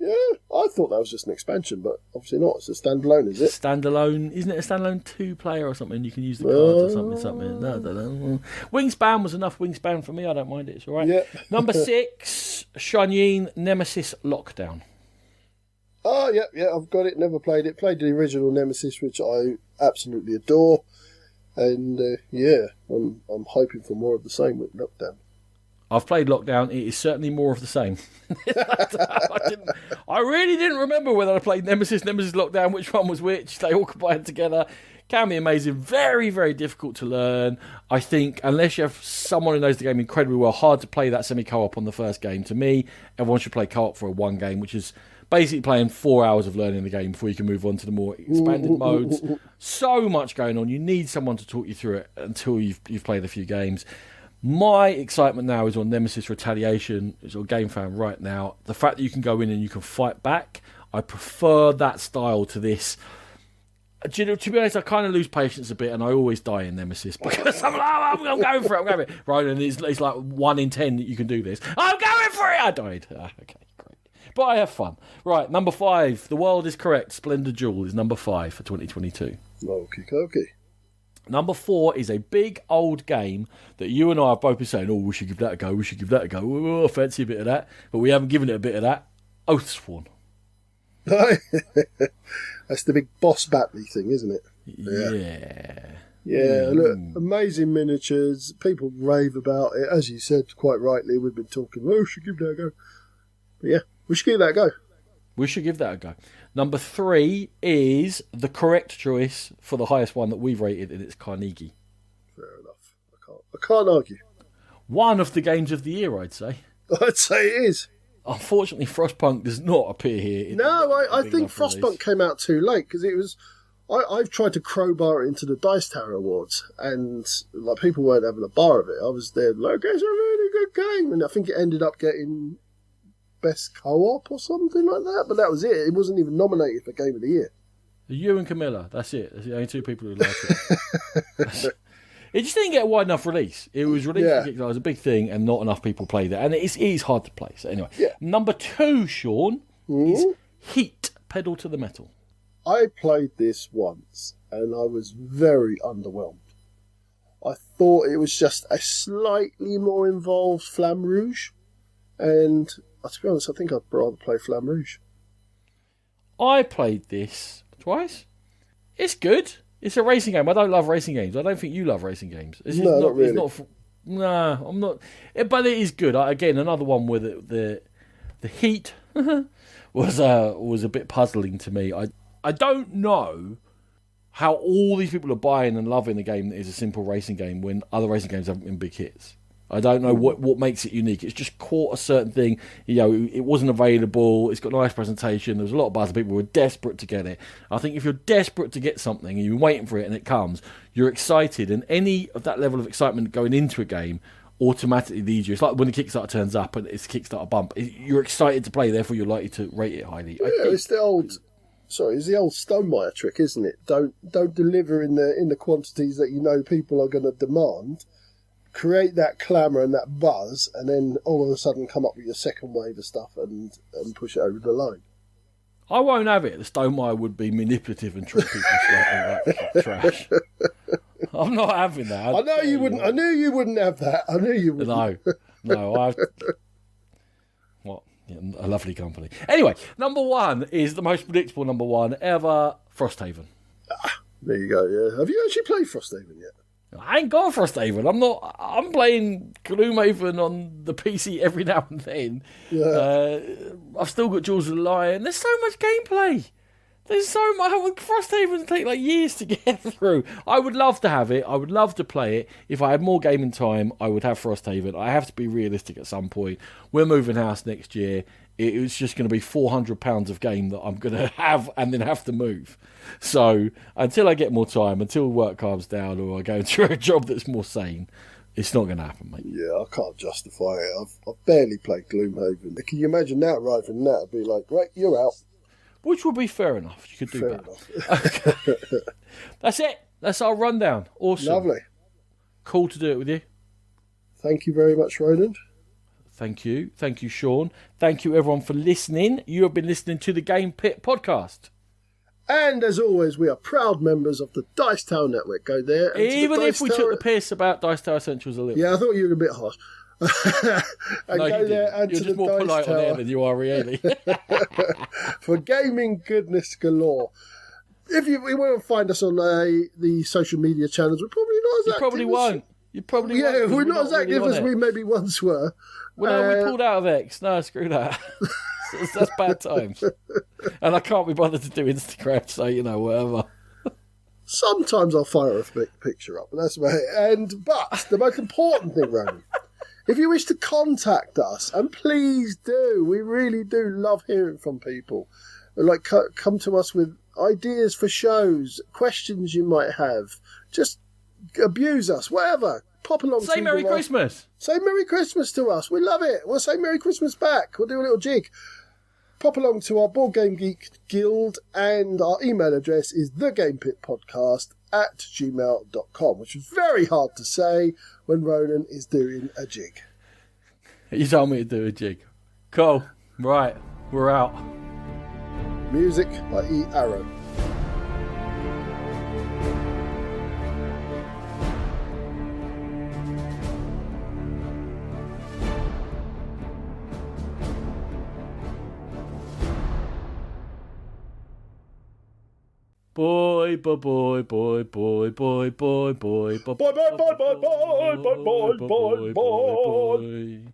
Yeah, I thought that was just an expansion, but obviously not. It's a standalone, is it? Standalone. Isn't it a standalone 2-player or something? You can use the cards or something. No, I don't know. Wingspan was enough Wingspan for me. I don't mind it. It's all right. Yeah. Number 6, Shanyin Nemesis Lockdown. Oh, yeah, I've got it. Never played it. Played the original Nemesis, which I absolutely adore. And, I'm hoping for more of the same with Lockdown. I've played Lockdown. It is certainly more of the same. I really didn't remember whether I played Nemesis Lockdown, which one was which. They all combined together. Can be amazing. Very, very difficult to learn. I think unless you have someone who knows the game incredibly well, hard to play that semi-co-op on the first game. To me, everyone should play co-op for one game, which is basically playing 4 hours of learning the game before you can move on to the more expanded modes. So much going on. You need someone to talk you through it until you've played a few games. My excitement now is on Nemesis Retaliation. It's on Game Fan right now. The fact that you can go in and you can fight back, I prefer that style to this. To be honest, I kind of lose patience a bit, and I always die in Nemesis because I'm going for it. Right, and it's like 1 in 10 that you can do this. I'm going for it. I died. Okay, great, but I have fun. Right, number 5. The world is correct. Splendid Jewel is number 5 for 2022. Okay. Number 4 is a big old game that you and I have both been saying, oh, we should give that a go. Oh, I fancy a bit of that, but we haven't given it a bit of that. Oathsworn. That's the big boss battley thing, isn't it? Yeah. Look, amazing miniatures. People rave about it. As you said quite rightly, we've been talking, we should give that a go. But yeah, we should give that a go. We should give that a go. Number 3 is the correct choice for the highest one that we've rated, and it's Carnegie. Fair enough. I can't argue. One of the games of the year, I'd say. I'd say it is. Unfortunately, Frostpunk does not appear here. No, I think Frostpunk came out too late because it was. I've tried to crowbar it into the Dice Tower Awards, and like people weren't having a bar of it. I was there like, it's a really good game, and I think it ended up getting Best Co-op or something like that. But that was it. It wasn't even nominated for Game of the Year. You and Camilla, that's it. That's the only 2 people who like it. It just didn't get a wide enough release. It was released for Kickstarter, it was a big thing, and not enough people played it. And it is hard to play. So anyway, number 2, Sean, is Heat, Pedal to the Metal. I played this once, and I was very underwhelmed. I thought it was just a slightly more involved Flamme Rouge, and to be honest, I think I'd rather play Flamme Rouge. I played this twice. It's good. It's a racing game. I don't love racing games. I don't think you love racing games. Not really. I'm not. But it is good. Again, another one where the heat was a bit puzzling to me. I don't know how all these people are buying and loving a game that is a simple racing game when other racing games haven't been big hits. I don't know what makes it unique. It's just caught a certain thing. It wasn't available. It's got a nice presentation. There was a lot of buzz. People were desperate to get it. I think if you're desperate to get something and you're waiting for it and it comes, you're excited. And any of that level of excitement going into a game automatically leads you. It's like when the Kickstarter turns up and it's a Kickstarter bump. You're excited to play, therefore you're likely to rate it highly. Yeah, it's the old Stonemaier trick, isn't it? Don't deliver in the quantities that you know people are going to demand. Create that clamour and that buzz, and then all of a sudden come up with your second wave of stuff and push it over the line. I won't have it. The Stonemaier would be manipulative and trick people slightly like trash. I'm not having that. I know you wouldn't. I knew you wouldn't have that. I knew you wouldn't. No. What? Yeah, a lovely company. Anyway, number 1 is the most predictable number 1 ever, Frosthaven. There you go. Yeah. Have you actually played Frosthaven yet? I ain't got Frosthaven. I'm playing Gloomhaven on the PC every now and then. Yeah. I've still got Jaws of the Lion. There's so much gameplay. There's so much. Frosthaven take like years to get through. I would love to have it. I would love to play it. If I had more gaming time, I would have Frosthaven. I have to be realistic at some point. We're moving house next year. It's just going to be £400 of game that I'm going to have and then have to move. So until I get more time, until work calms down or I go into a job that's more sane, it's not going to happen, mate. Yeah, I can't justify it. I've barely played Gloomhaven. Can you imagine that arriving now? It'd be like, right, you're out. Which would be fair enough. You could do fair that. Okay. That's it. That's our rundown. Awesome. Lovely. Cool to do it with you. Thank you very much, Roland. Thank you. Thank you, Sean. Thank you, everyone, for listening. You have been listening to the Game Pit podcast. And as always, we are proud members of the Dice Tower Network. Go there. Even if we took the piss about Dice Tower Essentials a little. Yeah, I thought you were a bit harsh. And no, you there and you're just more polite on air than you are really. For gaming goodness galore. If you want to find us on the social media channels, we're probably not as active. You probably won't. Yeah, we're not as active as we maybe once were. Well, no, we pulled out of X. No, screw that. That's bad times. And I can't be bothered to do Instagram, so, whatever. Sometimes I'll fire a picture up, but that's about it. But the most important thing, Ronan, if you wish to contact us, and please do, we really do love hearing from people. Like, come to us with ideas for shows, questions you might have, just abuse us, whatever. Pop along. Say Merry Christmas. Say Merry Christmas to us. We love it. We'll say Merry Christmas back. We'll do a little jig. Pop along to our Board Game Geek Guild, and our email address is thegamepitpodcast@gmail.com, which is very hard to say when Ronan is doing a jig. You told me to do a jig. Cool. Right. We're out. Music by E. Arrow. Boy, boy, boy, boy, boy, boy, boy, boy, boy, boy, boy, boy, boy, boy, boy, boy, boy, boy, boy.